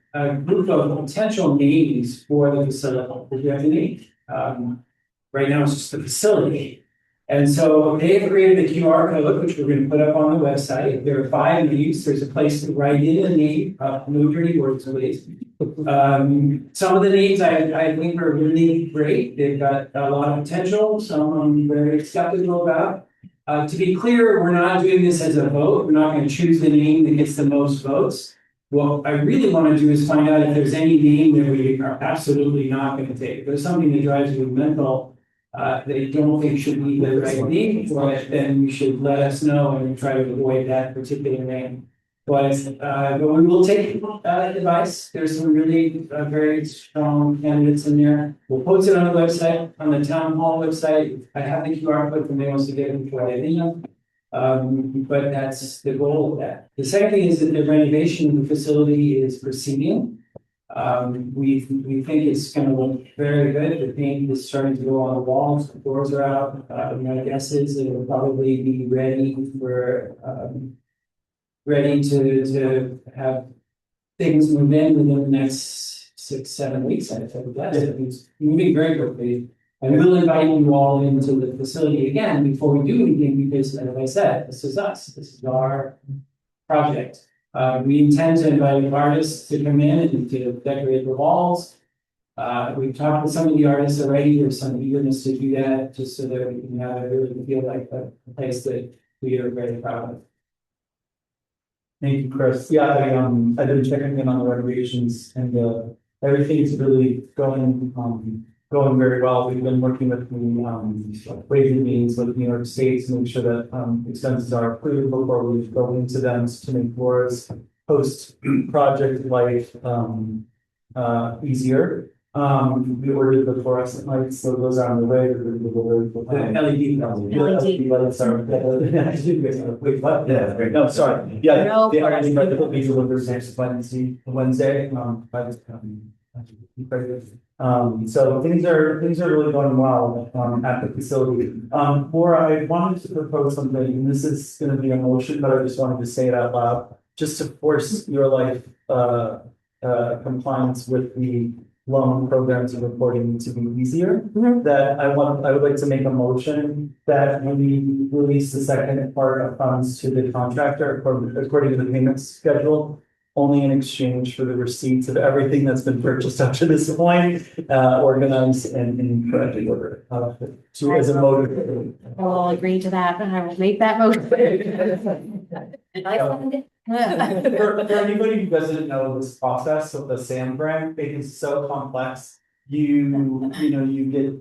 group of potential names for the facility. We have a name. Right now, it's just the facility. And so they have created a QR code, which we're going to put up on the website. There are 5 names. There's a place to write in a name, no dirty words, please. Some of the names I think are really great. They've got a lot of potential. Some I'm very skeptical about. To be clear, we're not doing this as a vote. We're not going to choose the name that gets the most votes. What I really want to do is find out if there's any name that we are absolutely not going to take. If there's something that drives you mental, that you don't think should be the right name for it, then you should let us know and try to avoid that particular name. But we will take advice. There's some really very strong candidates in there. We'll post it on the website, on the town hall website. I have the QR code for anyone to get it before they leave. But that's the goal of that. The second thing is that the renovation of the facility is proceeding. We think it's gonna look very good. The paint is starting to go on the walls, the doors are out. My guess is it will probably be ready for, ready to have things move in within the next 6-7 weeks, I think. It's moving very quickly. And we'll invite you all into the facility again before we do anything, because as I said, this is us, this is our project. We intend to invite artists to come in and to decorate the walls. We've talked with some of the artists already, there's some eagerness to do that, just so that we can have it really feel like a place that we are very proud of. Thank you, Chris. Yeah, I've been checking in on the renovations and, everything's really going very well. We've been working with the, raising meetings with New York State to make sure that, expenses are approved before we go into them to make Laura's post-project life, easier. We ordered the fluorescent lights, so those are on the way. The LED lights are. Wait, what? Yeah, right. No, sorry. Yeah, No, the LED lights will be delivered next Wednesday, by the, so things are really going well, at the facility. Laura, I wanted to propose something, and this is gonna be a motion, but I just wanted to say it out loud, just to force your life, compliance with the loan programs and reporting to be easier. That I would like to make a motion that we release the second part of funds to the contractor according to the payment schedule, only in exchange for the receipts of everything that's been purchased up to this point, organized and in correctly ordered. So as a motive. I'll agree to that, and I will make that motion. I found it. For anybody who doesn't know this process of the SAM grant, it is so complex. You get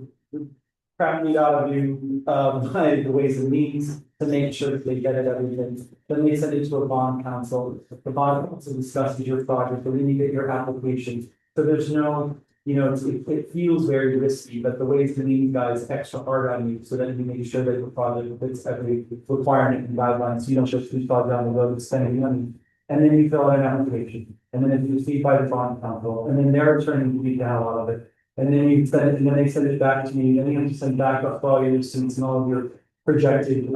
crap beat out of you, by the ways and means to make sure that they get it everything. Then they send it to a bond council. The bond council discusses your project, and then you get your application. So there's no, it feels very risky, but the ways and means guys extra hard on you so that you make sure that your project fits every requirement and guidelines. You don't just keep down the road spending money. And then you fill out an application, and then it's received by the bond council, and then their attorney will beat the hell out of it. And then you send it, and then they send it back to me, and then you have to send back up all your students and all of your projected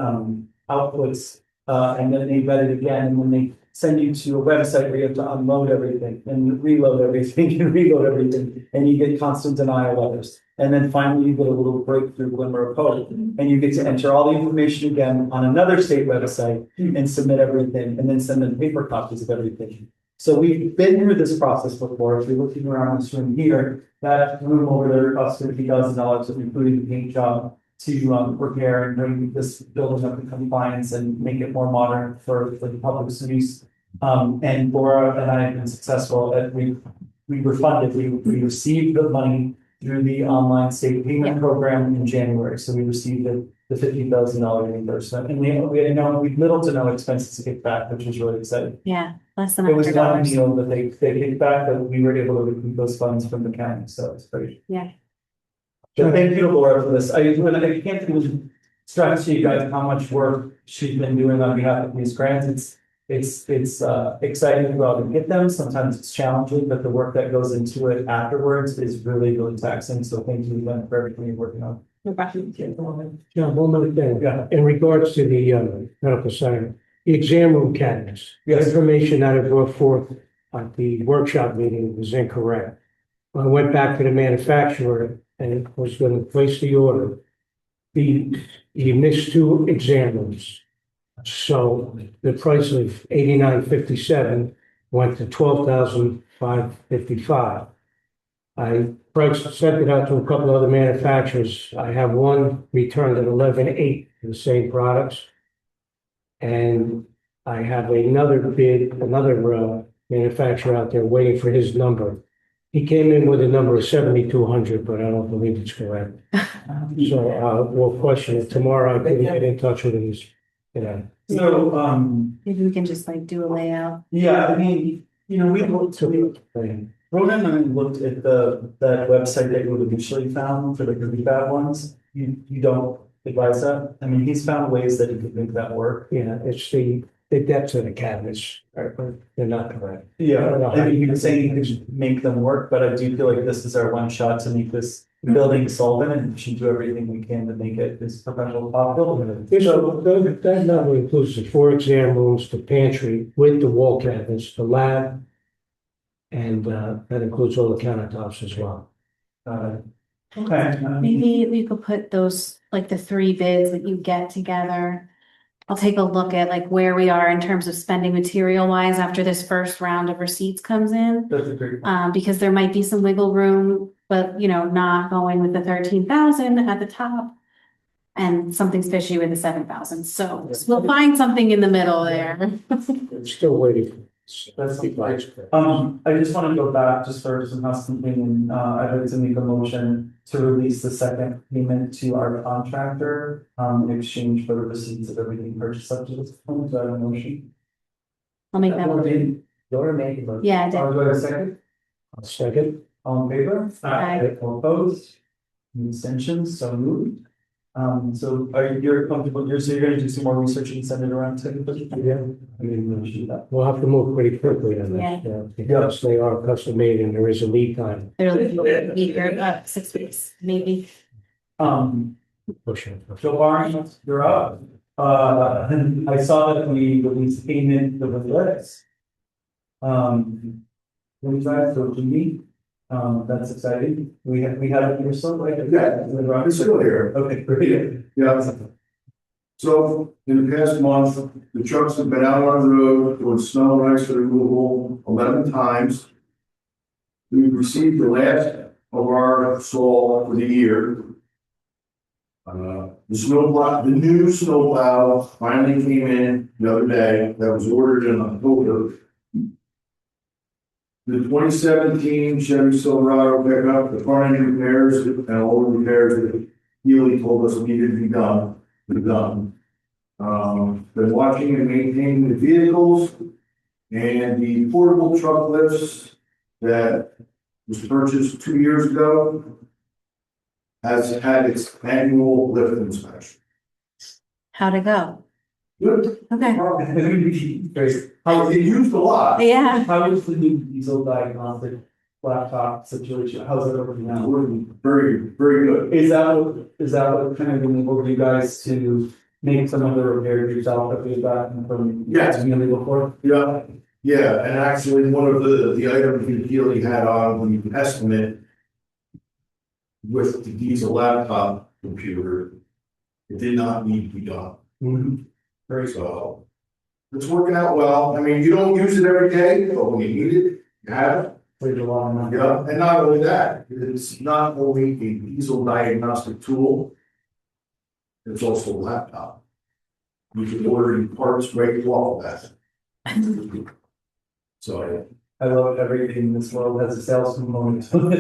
outputs. And then they vet it again, and then they send you to a website where you have to unload everything and reload everything and reload everything, and you get constant denial letters. And then finally you get a little breakthrough glimmer of hope, and you get to enter all the information again on another state website and submit everything, and then send them paper copies of everything. So we've been through this process before. If you're looking around this room here, that room over there costs $50,000, including the paint job, to repair and bring this building up in compliance and make it more modern for the public's use. And Laura and I have been successful at we were funded. We received the money through the online state payment program in January. So we received the $50,000 reimbursement, and we had little to no expenses to kick back, which was really exciting. Yeah, less than It was one $100. deal that they kicked back, that we were able to recoup those funds from the county, so it's great. Yeah. So thank you to Laura for this. I can't even stress to you guys how much work she's been doing on behalf of these grants. It's exciting to go out and get them. Sometimes it's challenging, but the work that goes into it afterwards is really, really taxing. So thank you again for everything you're working on. John, one more thing. Yeah. In regards to the medical center, the exam room cabinets. The Yes. information that I brought forth at the workshop meeting was incorrect. When I went back to the manufacturer and was going to place the order, he missed 2 exam rooms. So the price of $89.57 went to $12,555. I sent it out to a couple other manufacturers. I have one returned at $11.8 for the same products. And I have another manufacturer out there waiting for his number. He came in with a number of 7,200, but I don't believe it's correct. So we'll question it tomorrow. I can get in touch with him. So Maybe we can just do a layout. yeah, I mean, we looked Rhoda and I looked at that website that you initially found for the really bad ones. You don't advise that? I mean, he's found ways that he could make that work. Yeah, it's the depths of the cabinets, they're not correct. Yeah, I mean, he was saying he could make them work, but I do feel like this is our one shot to make this building solvent and we should do everything we can to make it as professional as possible. So that number includes the 4 exam rooms, the pantry with the wall cabinets, the lab. And that includes all the countertops as well. Okay. Maybe we could put those, like the 3 bids that you get together. I'll take a look at like where we are in terms of spending material wise after this first round of receipts comes in. That's a great. Because there might be some wiggle room, but not going with the 13,000 at the top. And something's fishy with the 7,000, so we'll find something in the middle there. I'm still waiting. That's I just want to go back just for some housekeeping and I'd like to make a motion to release the second payment to our contractor in exchange for the receipts of everything purchased up to this point. Do I have a motion? I'll make that one. Dora made the motion. Yeah, I did. Do I have a second? Second, All in favor? Aye. All opposed? Any abstentions? So moved. So you're comfortable, so you're gonna do some more research and send it around to everybody? yeah, I mean, we should do that. we'll have to move pretty quickly on Yeah. this, because they are custom made and there is a lead time. They're here, 6 weeks, maybe. Pushing. Joe Barnes, you're up. And I saw that we released payment of the list. We tried to meet, that's exciting. We have it here still, right? Yeah, it's still here. Okay, great. Yeah. So in the past month, the trucks have been out on the road doing snow and ice removal 11 times. We've received the last of our saw for the year. The new snowplow finally came in the other day, that was ordered in October. The 2017 Chevy Silverado pickup, the front end repairs and all the repairs that Healy told us needed to be done, were done. Been watching and maintaining the vehicles and the portable truck lifts that was purchased 2 years ago has had its annual lift inspection. How'd it go? Good. Okay, Great. It used a lot. yeah, How is the new diesel diagnostic laptop situation? How's it working now? Working very, very good. Is that what kind of enabled you guys to make some of the repairs yourself that we've gotten from? Yes. Healy before? Yeah, yeah, and actually, one of the items that Healy had on the estimate with the diesel laptop computer, it did not need to be done. Very So it's working out well. I mean, you don't use it every day, but when you need it, you have it. Saved a lot of money. Yeah, and not only that, it's not only a diesel diagnostic tool, it's also a laptop. You can order your parts right off of that. So, I love everything in this world has a sales component. I don't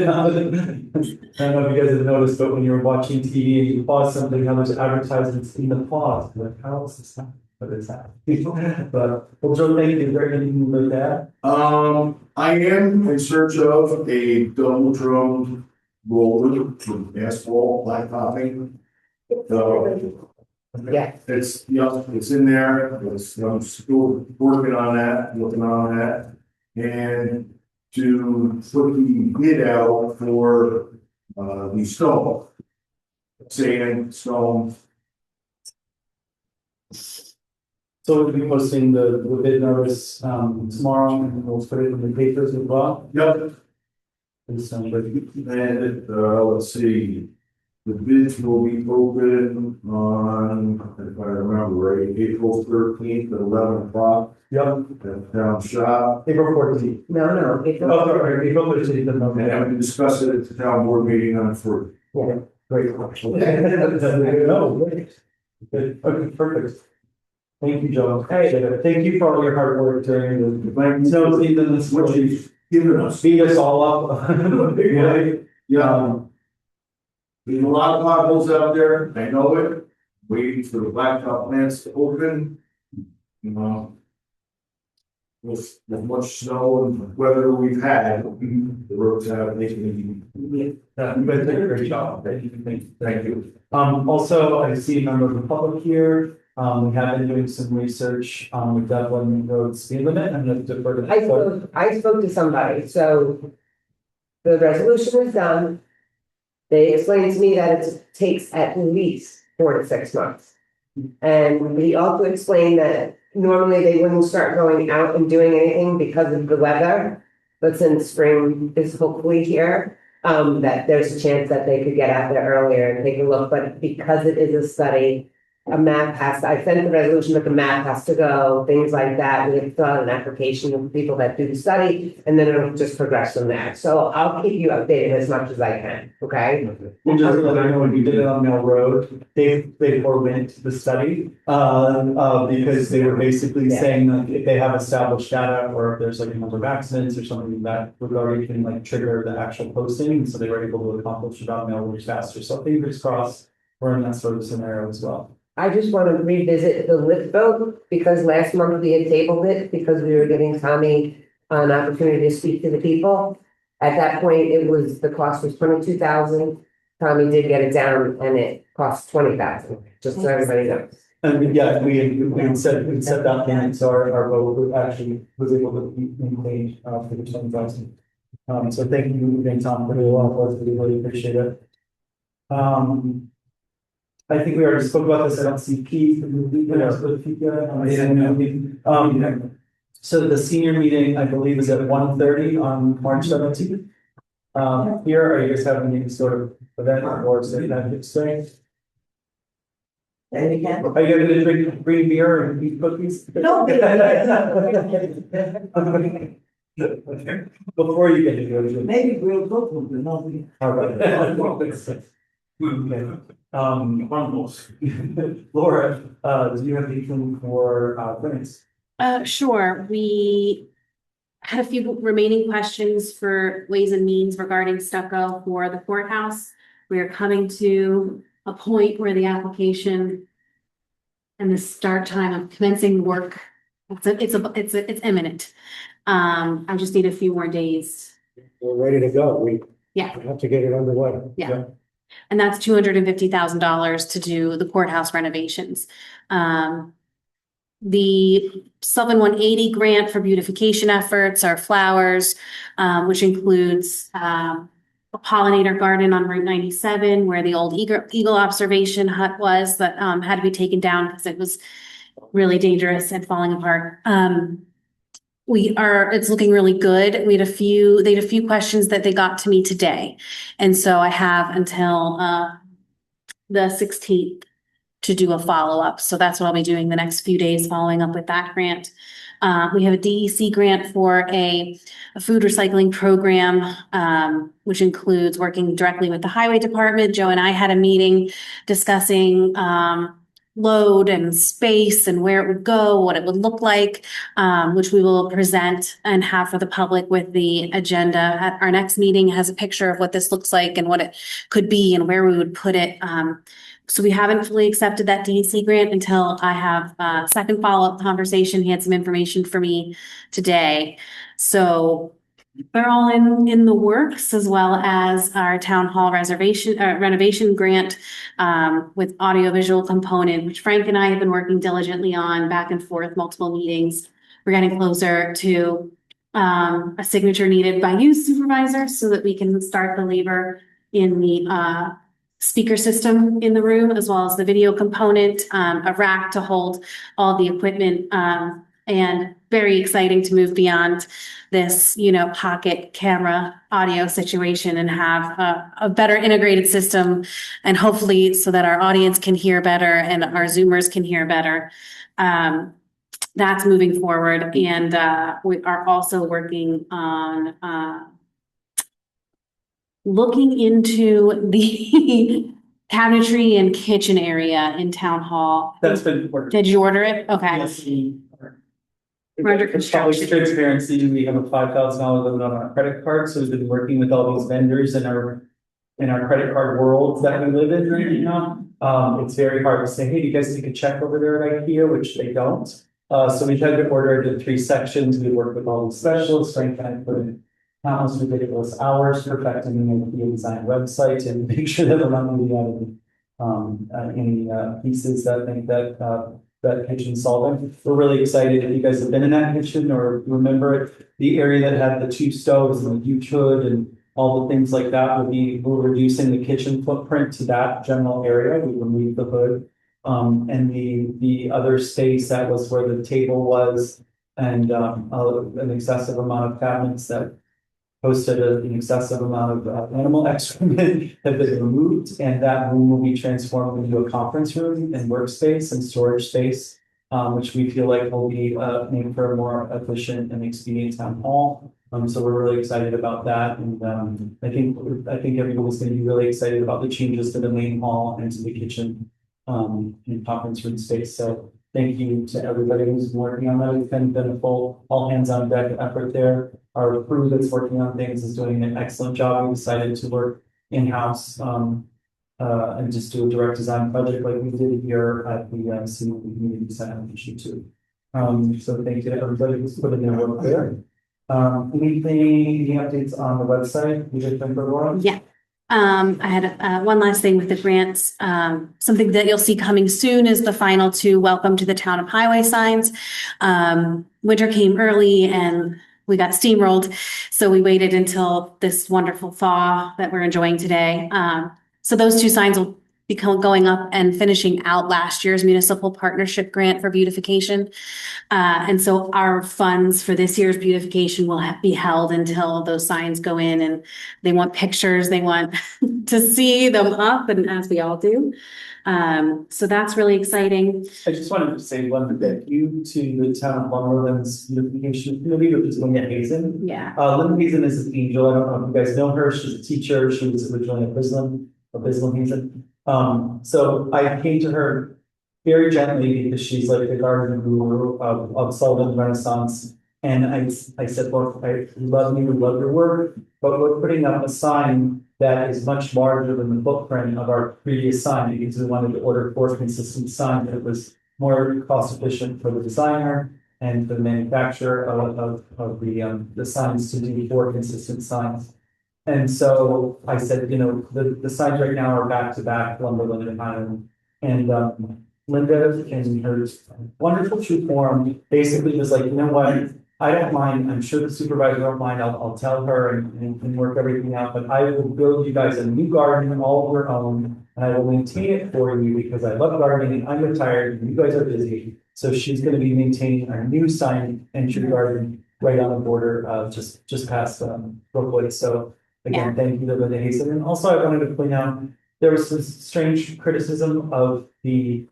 know if you guys have noticed, but when you're watching TV and you pause something, how there's advertisements in the pause, you're like, how is this happening? But it's happening. But, well, Joe, thank you. Is there anything like that? I am in search of a double drum roller with asphalt blacktopping. Yeah. It's, it's in there, I'm still working on that, looking on that. And to put the bid out for, the stone. Sand, stone, So we'll be posting the bid notice, tomorrow and we'll put it in the papers as well. yep, It's, great. and, let's see. The bids will be open on, if I remember right, April 13th at 11 o'clock Yep, at town shop. April 14th. No, it's. Oh, sorry, April 13th. And Okay. we discussed it at the town board meeting on for. Great. No, great. Good, okay, perfect. Thank you, Joe. Hey, thank you for all your hard work during the snow season. This What you've given us. beat us all up. Yeah. There's a lot of potholes out there, I know it, waiting for the blacktop plants to open. with much snow and weather we've had, the roads have taken. You guys did a great job. Thank you. Also, I see a member of the public here. We have been doing some research on the Dublin Road speed limit and the deferred. I spoke to somebody, so the resolution is done. They explained to me that it takes at least 4 to 6 months. And he also explained that normally they wouldn't start going out and doing anything because of the weather. But since spring is hopefully here, that there's a chance that they could get out there earlier and take a look. But because it is a study, a map I sent the resolution, but the map has to go, things like that. We have to fill out an application of people that do the study, and then it'll just progress from there. So I'll keep you updated as much as I can, okay? And just to let you know, when we did it on Mill Road, they forwent the study, because they were basically saying like if they have established data or if there's like a number of accidents or something that would already can like trigger the actual posting, so they were able to accomplish it on Mill Road faster. So fingers crossed, we're in that sort of scenario as well. I just want to revisit the lift vote because last month we had tabled it because we were giving Tommy an opportunity to speak to the people. At that point, the cost was 22,000. Tommy did get it down and it cost 20,000, just so everybody knows. And yeah, we had said that, and so our vote actually was able to be maintained for the 20,000. So thank you again, Tom, for the work. We really appreciate it. I think we already spoke about this. I don't see Keith. So the senior meeting, I believe, is at 1:30 on March 17th. Here, are you guys having any sort of event or is it that experience? And again, Are you going to drink green beer and eat cookies? No. Before you get to go. maybe we'll go to the nothing. All right. Okay. Laura, do you have anything for grants? Sure, we had a few remaining questions for Ways and Means regarding stucco for the courthouse. We are coming to a point where the application and the start time of commencing work, it's imminent. I just need a few more days. We're ready to go. We Yeah. have to get it underway. Yeah. And that's $250,000 to do the courthouse renovations. The Sylvan 180 grant for beautification efforts are flowers, which includes a pollinator garden on Route 97 where the old eagle observation hut was that had to be taken down because it was really dangerous and falling apart. It's looking really good. They had a few questions that they got to me today. And so I have until the 16th to do a follow-up. So that's what I'll be doing the next few days, following up with that grant. We have a DEC grant for a food recycling program, which includes working directly with the highway department. Joe and I had a meeting discussing load and space and where it would go, what it would look like, which we will present and have for the public with the agenda at our next meeting. Has a picture of what this looks like and what it could be and where we would put it. So we haven't fully accepted that DEC grant until I have a second follow-up conversation. He had some information for me today. So they're all in the works, as well as our town hall renovation grant with audiovisual component, which Frank and I have been working diligently on back and forth, multiple meetings. We're getting closer to a signature needed by you, supervisor, so that we can start the labor in the speaker system in the room, as well as the video component, a rack to hold all the equipment, and very exciting to move beyond this, pocket camera audio situation and have a better integrated system, and hopefully so that our audience can hear better and our Zoomers can hear better. That's moving forward. And we are also working on looking into the cabinetry and kitchen area in town hall. That's been ordered. Did you order it? Okay. Yes. We're under Public construction. transparency, we have a $5,000 limit on our credit card, so we've been working with all these vendors in our credit card world that we live in right now. It's very hard to say, hey, you guys take a check over there at IKEA, which they don't. So we tried to order it in 3 sections. We worked with all the specialists, Frank and I put in countless ridiculous hours perfecting the design website and make sure that we're not moving out of any pieces that make that kitchen solvent. We're really excited if you guys have been in that kitchen or remember it, the area that had the 2 stoves and the huge hood and all the things like that we're reducing the kitchen footprint to that general area. We removed the hood. And the other space that was where the table was and an excessive amount of cabinets that hosted an excessive amount of animal excrement have been removed. And that room will be transformed into a conference room and workspace and storage space, which we feel like will be made for a more efficient and expedient town hall. So we're really excited about that. And I think everyone's going to be really excited about the changes to the main hall and to the kitchen in conference room space. So thank you to everybody who's working on that. It's been a full all hands on deck effort there. Our crew that's working on things is doing an excellent job. We decided to work in-house and just do a direct design project like we did here at the City Community Center issue too. So thank you to everybody who's put in their work there. Any updates on the website? You did them for Laura? Yeah. I had one last thing with the grants. Something that you'll see coming soon is the final 2 Welcome to the Town of Highway signs. Winter came early and we got steamrolled, so we waited until this wonderful thaw that we're enjoying today. So those 2 signs will be going up and finishing out last year's municipal partnership grant for beautification. And so our funds for this year's beautification will be held until those signs go in, and they want pictures. They want to see them up, and as we all do. So that's really exciting. I just wanted to say one thank you to the town of Lumberland's beautification committee, which is Linda Hazen. Yeah. Linda Hazen is an angel. I don't know if you guys know her. She's a teacher. She was originally a Bislam Hazen. So I came to her very gently because she's like the garden guru of Sullivan Renaissance. And I said, look, I love you, love your work, but we're putting up a sign that is much larger than the footprint of our previous sign because we wanted to order 4 consistent signs that was more cost efficient for the designer and the manufacturer of the signs to do 4 consistent signs. And so I said, the signs right now are back to back, Lumberland and Highland. And Linda, in her wonderful true form, basically was like, you know what? I don't mind. I'm sure the supervisor don't mind. I'll tell her and work everything out. But I will build you guys a new garden all of your own, and I will maintain it for you because I love gardening. I'm retired, and you guys are busy. So she's going to be maintaining our new sign entry garden right on the border, just past Brookwood. So again, Thank you to Linda Hazen. And also, I wanted to point out there was some strange criticism of the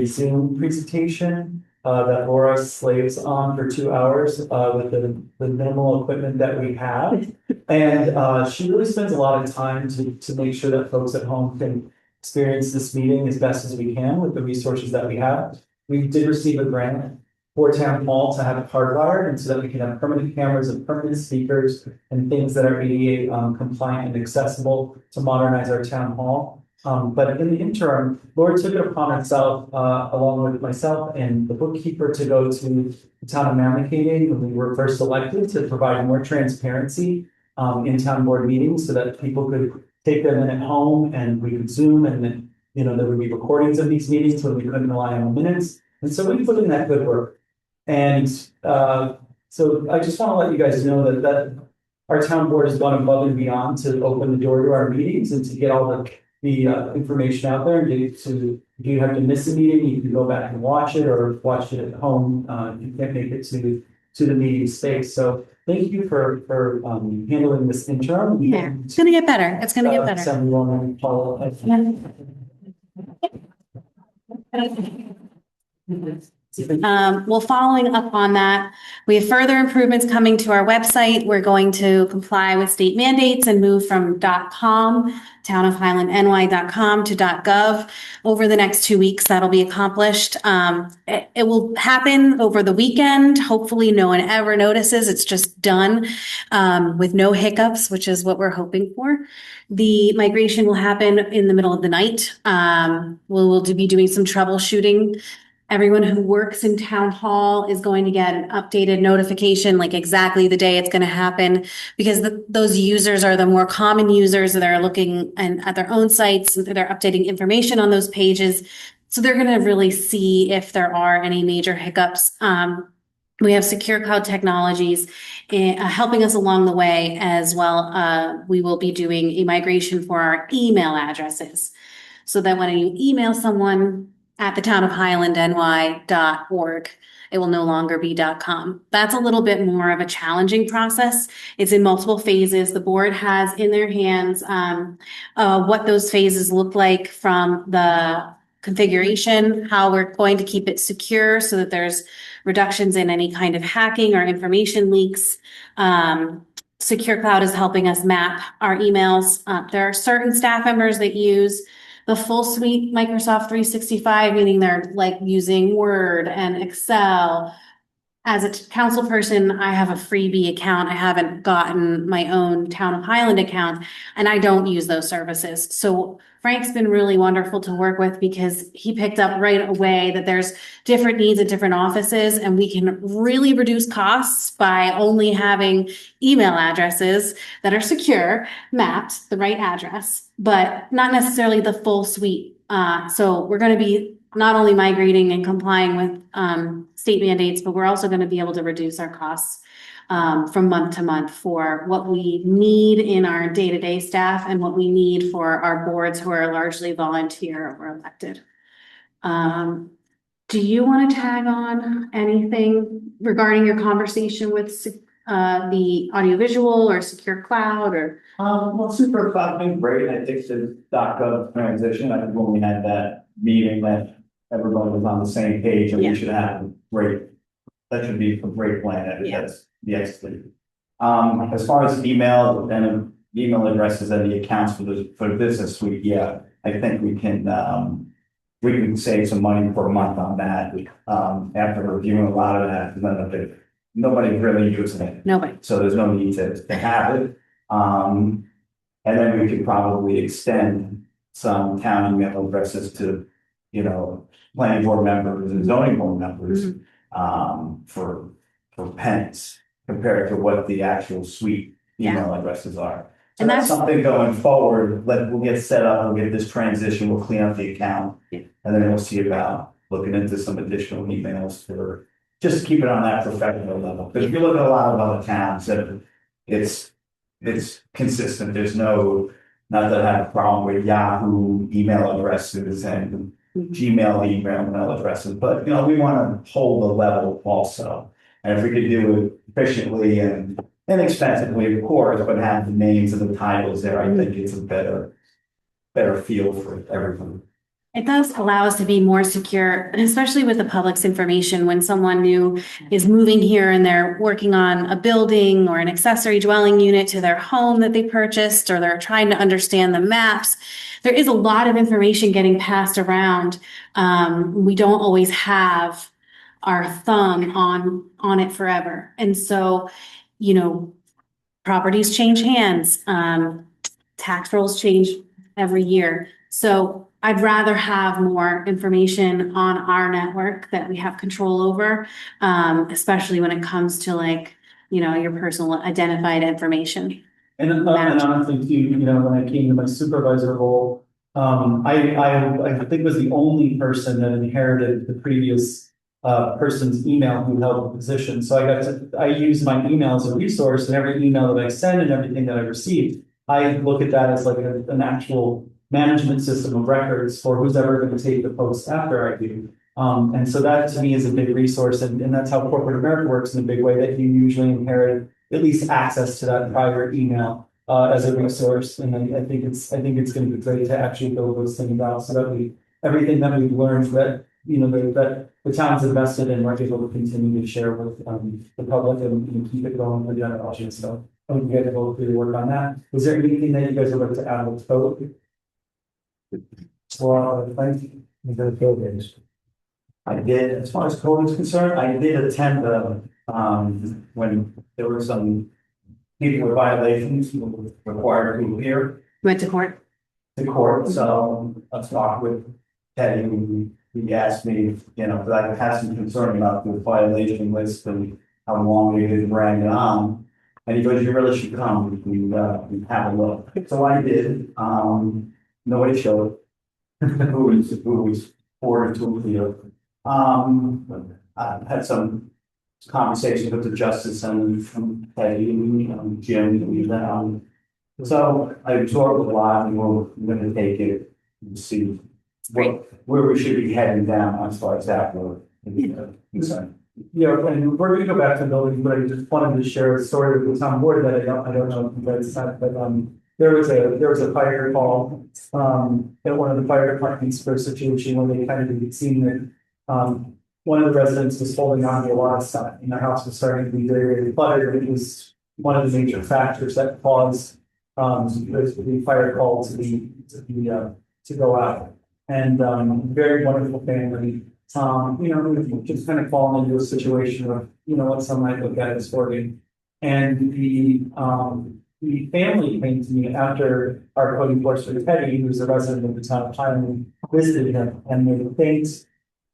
Zoom presentation. That Laura slaves on for 2 hours with the minimal equipment that we have. And she really spends a lot of time to make sure that folks at home can experience this meeting as best as we can with the resources that we have. We did receive a grant for town hall to have it hardwired and so that we can have permanent cameras and permanent speakers and things that are ADA compliant and accessible to modernize our town hall. But in the interim, Laura took it upon herself, along with myself and the bookkeeper, to go to the town of Mamakating when we were first elected to provide more transparency in town board meetings so that people could take their minute home and we could Zoom and then, there would be recordings of these meetings when we couldn't rely on the minutes. And so we put in that good work. And so I just want to let you guys know that our town board has gone above and beyond to open the door to our meetings and to get all the information out there. And if you have to miss a meeting, you can go back and watch it or watch it at home. You can't make it to the meeting space. So thank you for handling this interim. Yeah, it's gonna get better. It's gonna get better. Well, following up on that, we have further improvements coming to our website. We're going to comply with state mandates and move from .com, townofhighlandny.com to .gov. Over the next 2 weeks, that'll be accomplished. It will happen over the weekend. Hopefully no one ever notices. It's just done with no hiccups, which is what we're hoping for. The migration will happen in the middle of the night. We'll be doing some troubleshooting Everyone who works in town hall is going to get an updated notification, like exactly the day it's going to happen, because those users are the more common users that are looking at their own sites. They're updating information on those pages. So they're going to really see if there are any major hiccups. We have Secure Cloud Technologies helping us along the way as well. We will be doing a migration for our email addresses so that when you email someone at the townofhighlandny.org, it will no longer be .com. That's a little bit more of a challenging process. It's in multiple phases. The board has in their hands what those phases look like from the configuration, how we're going to keep it secure so that there's reductions in any kind of hacking or information leaks. Secure Cloud is helping us map our emails. There are certain staff members that use the full suite Microsoft 365, meaning they're like using Word and Excel. As a council person, I have a freebie account. I haven't gotten my own Town of Highland account, and I don't use those services. So Frank's been really wonderful to work with because he picked up right away that there's different needs at different offices, and we can really reduce costs by only having email addresses that are secure, mapped, the right address, but not necessarily the full suite. So we're going to be not only migrating and complying with state mandates, but we're also going to be able to reduce our costs from month to month for what we need in our day-to-day staff and what we need for our boards who are largely volunteer or elected. Do you want to tag on anything regarding your conversation with the audiovisual or Secure Cloud or? Well, Super Cloud been great. I think the .gov transition, I think when we had that meeting that everybody was on the same page and we should have a great, that should be a great plan. I think that's the excellent. As far as email and email addresses and the accounts for the business suite, yeah, I think we can save some money per month on that. After reviewing a lot of that, nobody's really using it. Nobody. So there's no need to have it. And then we could probably extend some town email addresses to, planning board members and zoning board members, for pennies compared to what the actual suite email addresses are. So And that's that's- something going forward, we'll get set up, we'll get this transition, we'll clean up the account. And then we'll see about looking into some additional emails for, just keep it on that professional level. Because if you look at a lot of other towns, that it's consistent, there's not that I have a problem with Yahoo email addresses and Gmail email addresses, but we want to hold the level also. And if we could do it efficiently and inexpensively, of course, but have the names and the titles there, I think it's a better feel for everyone. It does allow us to be more secure, and especially with the public's information. When someone new is moving here and they're working on a building or an accessory dwelling unit to their home that they purchased, or they're trying to understand the maps, there is a lot of information getting passed around. We don't always have our thumb on it forever. And so, properties change hands, tax rolls change every year. So I'd rather have more information on our network that we have control over, especially when it comes to your personal identified information. And honestly, too, when I came to my supervisor role, I think was the only person that inherited the previous person's email who held the position. So I use my email as a resource, and every email that I send and everything that I receive, I look at that as like an actual management system of records for who's ever going to take the post after I do. And so that to me is a big resource, and that's how corporate America works in a big way, that you usually inherit at least access to that prior email as a resource. And I think it's going to be great to actually build those things out so that everything that we've learned that that the town's invested in, we're able to continue to share with the public and keep it going for generations. So I hope you guys will really work on that. Is there anything that you guys would like to add with code? Well, thank you. I did, as far as code is concerned, I did attend when there were some people with violations who required to appear Went to court. to court, so let's talk with Teddy, he asked me, you know, because I had some concern about the violation list and how long we had dragged it on. And he goes, you really should come, and have a look. So I did, nobody showed. Who was forwarded to you. I had some conversations with the justice and Eddie and Jim, so I absorbed a lot and we're gonna take it and see where we should be heading down as far as that goes. Concerned. Yeah, and we're gonna go back to buildings, but I just wanted to share a story with the town board that I don't know if you guys have, but, there was a fire call, at one of the fire departments for a situation where they kind of seen that, one of the residents was holding on to a lot of stuff, and their house was starting to be very, very cluttered, and it was one of the major factors that caused, the fire call to go out. And, very wonderful family, who just kind of fallen into a situation of, what some might look at as hoarding. And the family came to me after our code enforcement Teddy, who's a resident of the town of Highland, visited him, and they thanked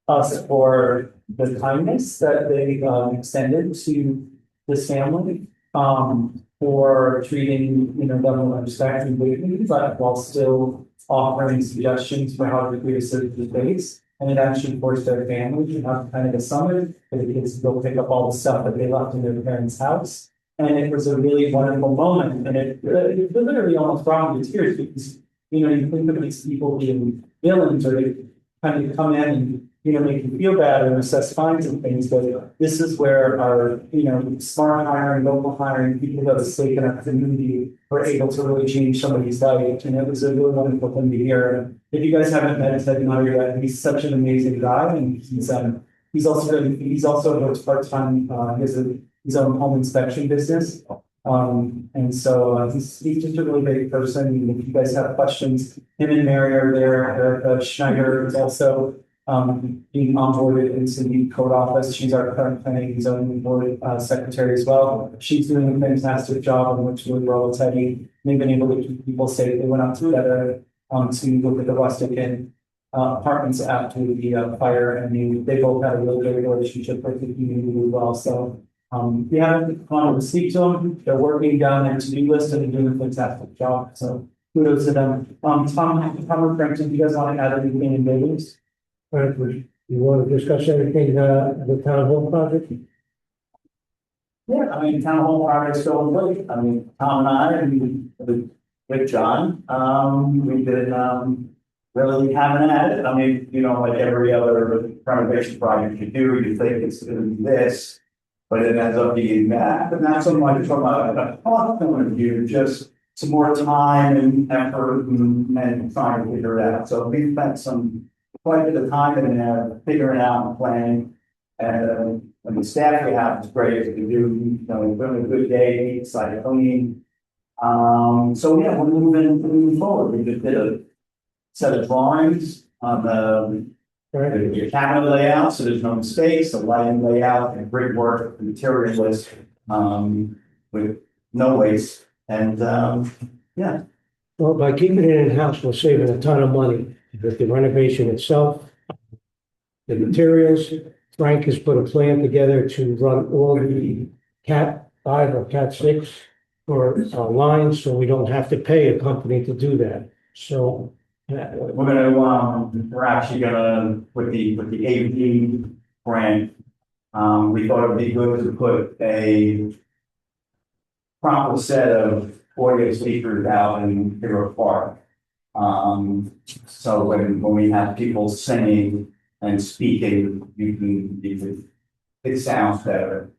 us for the kindness that they extended to this family, for treating, them with respect and dignity, but while still offering suggestions for how to create a safe space. And it actually forced their family to have kind of a summit for the kids to go pick up all the stuff that they left in their parents' house. And it was a really wonderful moment, and it literally almost brought me to tears because, you think of these people being villains, or they kind of come in and, make you feel bad and assess fines and things, but this is where our, smart hiring, local hiring, people that have a stake in our community were able to really change somebody's life, and it was a really wonderful thing to hear. And if you guys haven't met Ted Meyer, he's such an amazing guy, and he's also works part-time, he has his own home inspection business. And so he's just a really great person. And if you guys have questions, him and Mary are there. Erica Schneider is also being onboarded into the code office. She's our current planning and zoning board secretary as well. She's doing a fantastic job and works really well with Teddy. They've been able to keep people safe. They went out together to look at the Rustic Inn apartments after the fire, and they both had a really great relationship with the community as well. So we haven't gone to speak to them. They're working down their to-do list and they're doing a fantastic job. So kudos to them. Tom or Frampton, do you guys want to add anything in buildings? Frank, you want to discuss anything, the town hall project? Yeah, town hall project's going great. Tom and I and with John, we've been really having at it. Like every other renovation project you do, you think it's gonna be this, but it ends up being that. But not so much from a cost point of view, just some more time and effort and trying to figure it out. So we spent quite a bit of time in figuring out and planning. And the staff we have is great. We do, we're doing a good day, it's like clean. So yeah, we're moving forward. We just did a set of drawings on the cabinet layout, so there's no mistakes, the lighting layout, and brickwork, the material list, with no waste. And yeah. Well, by keeping it in-house, we're saving a ton of money. With the renovation itself, the materials, Frank has put a plan together to run all the Cat 5 or Cat 6 for lines, so we don't have to pay a company to do that. So we're actually gonna with the AV grant, we thought it would be good to put a proper set of audio speakers out in Hero Park. So when we have people singing and speaking, it sounds better.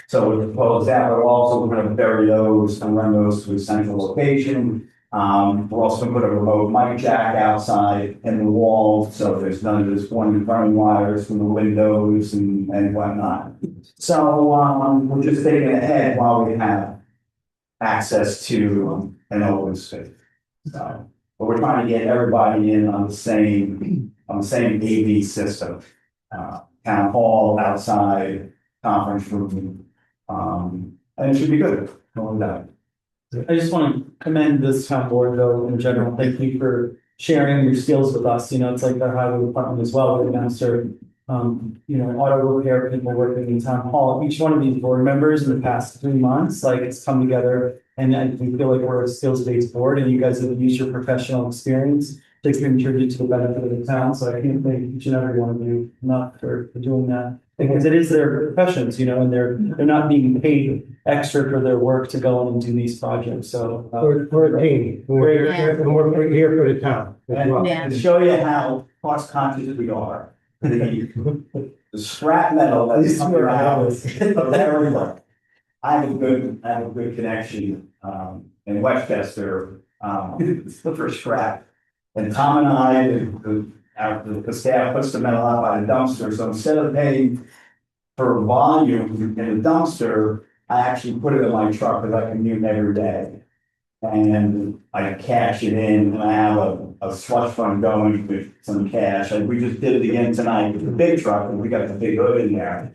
So we propose that, but also we're going to bury those and run those to a central location. We're also going to put a remote mic jack outside in the wall, so there's none of this one running wires from the windows and whatnot. So we're just thinking ahead while we have access to an open space. So, but we're trying to get everybody in on the same AV system. Town hall, outside, conference room, and it should be good. No doubt. I just want to commend this town board though in general. Thank you for sharing your skills with us, it's like our highway department as well, we're gonna serve, auto repair people working in town hall. Each one of these board members in the past 3 months, like, it's come together, and we feel like we're a skills-based board, and you guys have used your professional experience to contribute to the benefit of the town, so I can't thank each and every one of you enough for doing that. Because it is their professions, and they're not being paid extra for their work to go in and do these projects, so. We're a team. We're here for the town as well. Yeah. To show you how cost conscious we are, the scrap metal that's coming out of everywhere. I have a good connection, in Westchester, for scrap. And Tom and I, the staff puts the metal out by the dumpster, so instead of paying for volume in the dumpster, I actually put it in my truck because I commute every day. And I cash it in, and I have a slush fund going with some cash, and we just did it again tonight with the big truck, and we got the big hood in there.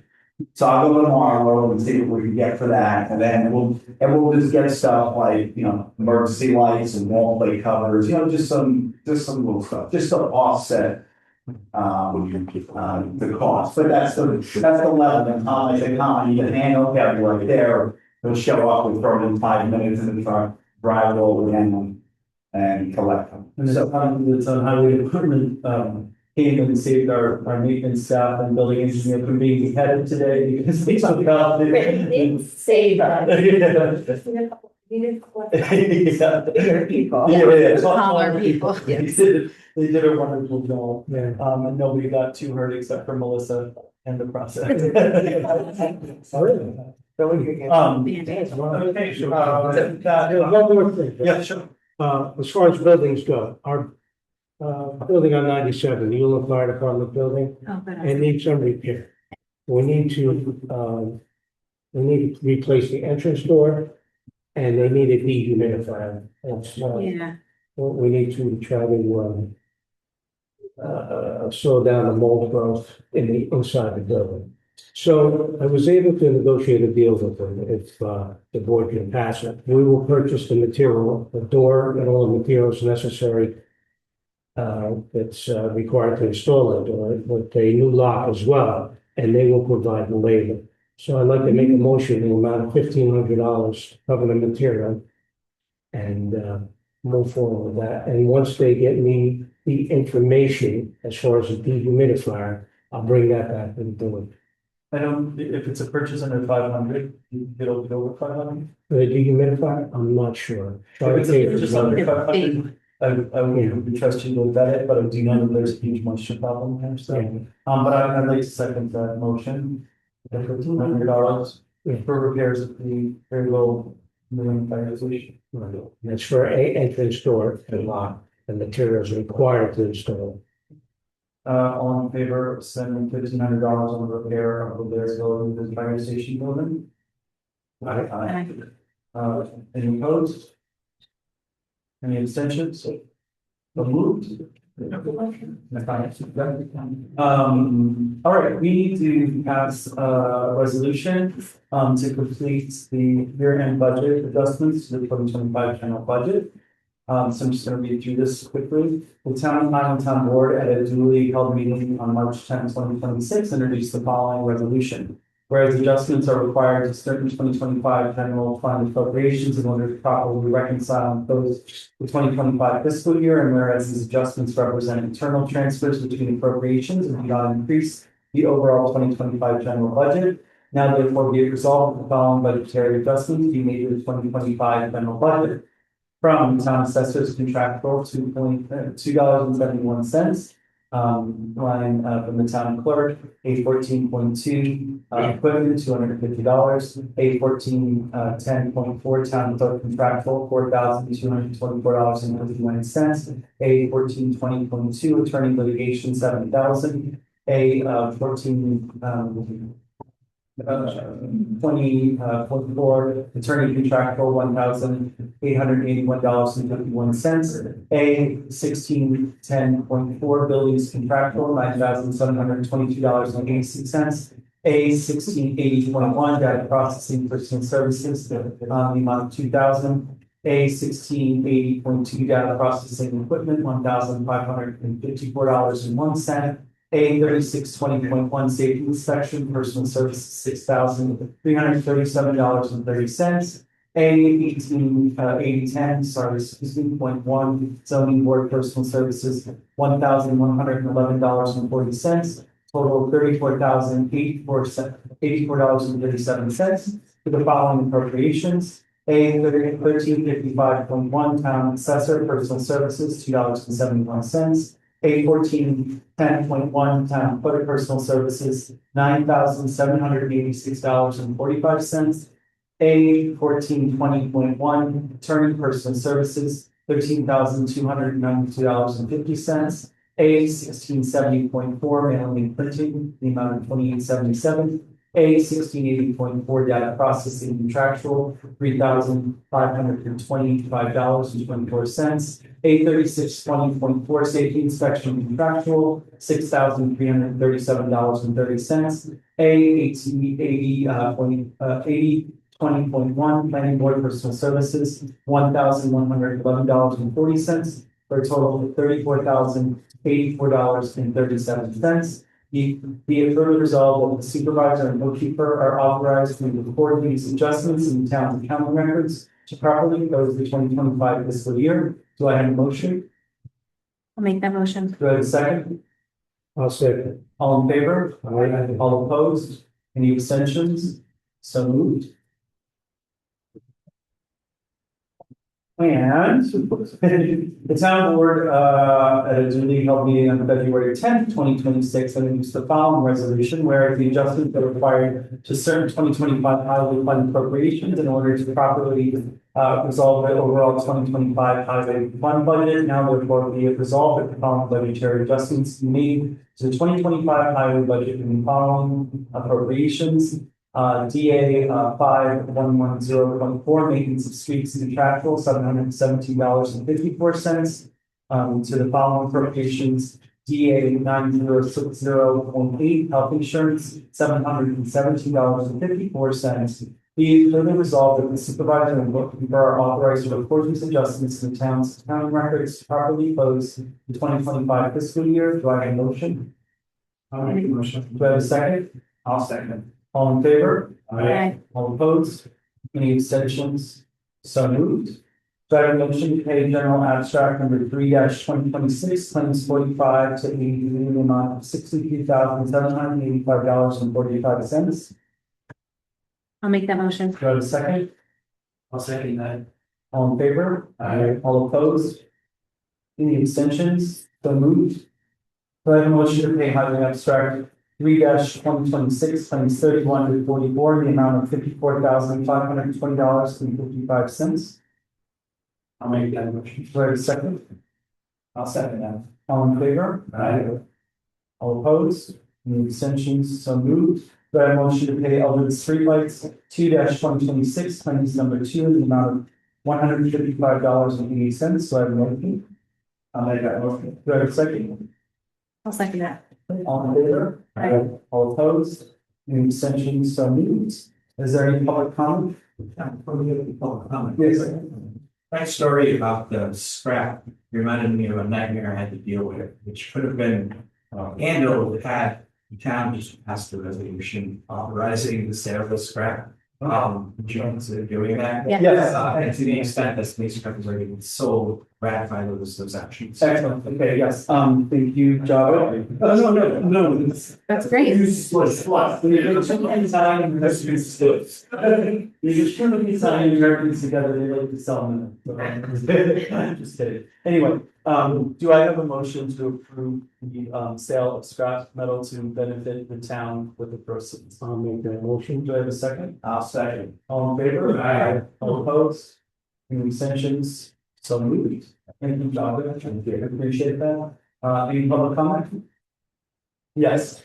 So I'll go tomorrow and see what we can get for that, and then we'll just get stuff like, emergency lights and wall plate covers, just some little stuff, just to offset the cost, but that's the level, and I say, you can handle it right there, he'll show up with throw it in 5 minutes in the truck, drive it over again and collect them. And there's it's on highway department, came and saved our maintenance staff and building engineer from being beheaded today because they took out the. Save us. People. Taller people. They did a wonderful job, Yeah. and nobody got too hurt except for Melissa and the process. Really? Okay, so, One more thing. yeah, sure. As far as buildings go, our building on 97, the Ulla Fire Department building, it needs some repair. We need to replace the entrance door, and they need a dehumidifier. Yeah, We need to try to slow down the mold growth in the inside the building. So I was able to negotiate a deal with them if the board can pass it. We will purchase the material, the door and all the materials necessary that's required to install the door with a new lock as well, and they will provide the labor. So I'd like to make a motion in the amount of $1,500 to cover the material and move forward with that. And once they get me the information as far as the dehumidifier, I'll bring that back and do it. I don't, if it's a purchase under 500, it'll be over 500. The dehumidifier, I'm not sure. If it's a purchase under 500, I Yeah. would trust you to vet it, but I do know that there's a huge moisture problem there, so. Yeah. But I'd like to second that motion. $1,500 Yeah. for repairs of the very low million fire station. That's for a entrance door and lock, the materials required to install. All in favor of spending $1,500 on the repair of the Bearsville to the fire station building? Aye. Any opposed? Any abstentions? So moved. All right, we need to pass a resolution to complete the year-end budget adjustments to the 2025 general budget. So I'm just gonna read through this quickly. The town of Highland Board at a duly held meeting on March 10, 2026, introduced the following resolution. Whereas adjustments are required to certain 2025 general fund appropriations in order to properly reconcile and close the 2025 fiscal year, and whereas these adjustments represent internal transfers between appropriations and do not increase the overall 2025 general budget. Now therefore be it resolved that the following budgetary adjustments be made to the 2025 general budget. From town assessors contractual $2.71. Line from the town clerk, A14.2, equipment, $250, A14.10.4, town clerk contractual, $4,224.51, A14.20.2, attorney litigation, $7,000, A14, 20.4, attorney contractual, $1,881.51. A 1610.4, buildings contractual, $9,722.86. A 1680.1, data processing personal services, the amount of $2,000. A 1680.2 data processing equipment, $1,554.01. A 3620.1 safety inspection, personal services, $6,337.30. A 188010, sorry, excuse me, .1 zoning board personal services, $1,111.40. Total $34,084.37 for the following appropriations. A 1355.1 town assessor personal services, $2.71. A 1410.1 town clerk personal services, $9,786.45. A 1420.1 attorney personal services, $13,292.50. A 1670.4 mailing and printing, the amount of $28.77. A 1680.4 data processing contractual, $3,525.24. A 3620.4 safety inspection contractual, $6,337.30. A 1880.20.1 planning board personal services, $1,111.40 for a total of $34,084.37. Be it further resolved that the supervisor and bookkeeper are authorized to record these adjustments in the town's accounting records to properly close the 2025 fiscal year. Do I have a motion? I'll make that motion. Do I have a second? I'll second. All in favor? Aye. All opposed? Any abstentions? So moved. And the town board, at a duly held meeting on February 10th, 2026, introduced the following resolution where the adjustments are required to certain 2025 highway fund appropriations in order to properly resolve the overall 2025 highway fund budget. Now therefore be it resolved that the following budgetary adjustments be made to the 2025 highway budget in the following appropriations. DA 5110.4 maintenance of streets contractual, $717.54. To the following appropriations, DA 9060.8 health insurance, $717.54. Be it further resolved that the supervisor and bookkeeper are authorized to record these adjustments in the town's accounting records to properly close the 2025 fiscal year. Do I have a motion? I'll make a motion. Do I have a second? I'll second. All in favor? Aye. All opposed? Any abstentions? So moved. Do I have a motion to pay general abstract number 3-2026, claims 45 to 80 in the amount of $63,785.45? I'll make that motion. Do I have a second? I'll second that. All in favor? Aye. All opposed? Any abstentions? So moved. Do I have a motion to pay highway abstract 3-2026, claims 31 to 44 in the amount of $54,520.55? I'll make that motion. Do I have a second? I'll second that. All in favor? Aye. All opposed? Any abstentions? So moved. Do I have a motion to pay Eldred Streetlights 2-2026, claims number 2 in the amount of $155.80? Do I have a motion? I'll make that motion. Do I have a second? I'll second that. All in favor? Aye. All opposed? Any abstentions? So moved. Is there any public comment? Yes. My story about the scrap reminded me of a nightmare I had to deal with, which could have been handled had the town just passed a resolution authorizing the sale of the scrap. Would you consider doing that? Yeah. Yes. And to the extent that space scrap is already sold, ratify those actions. Excellent. Okay, yes. Thank you, Java. No. That's great. You just put these records together, they like to sell them. Just kidding. Anyway, do I have a motion to approve the sale of scrap metal to benefit the town with the proceeds? I'll make that motion. Do I have a second? I'll second. All in favor? Aye. All opposed? Any abstentions? So moved. Thank you, Java. I appreciate that. Any public comment? Yes.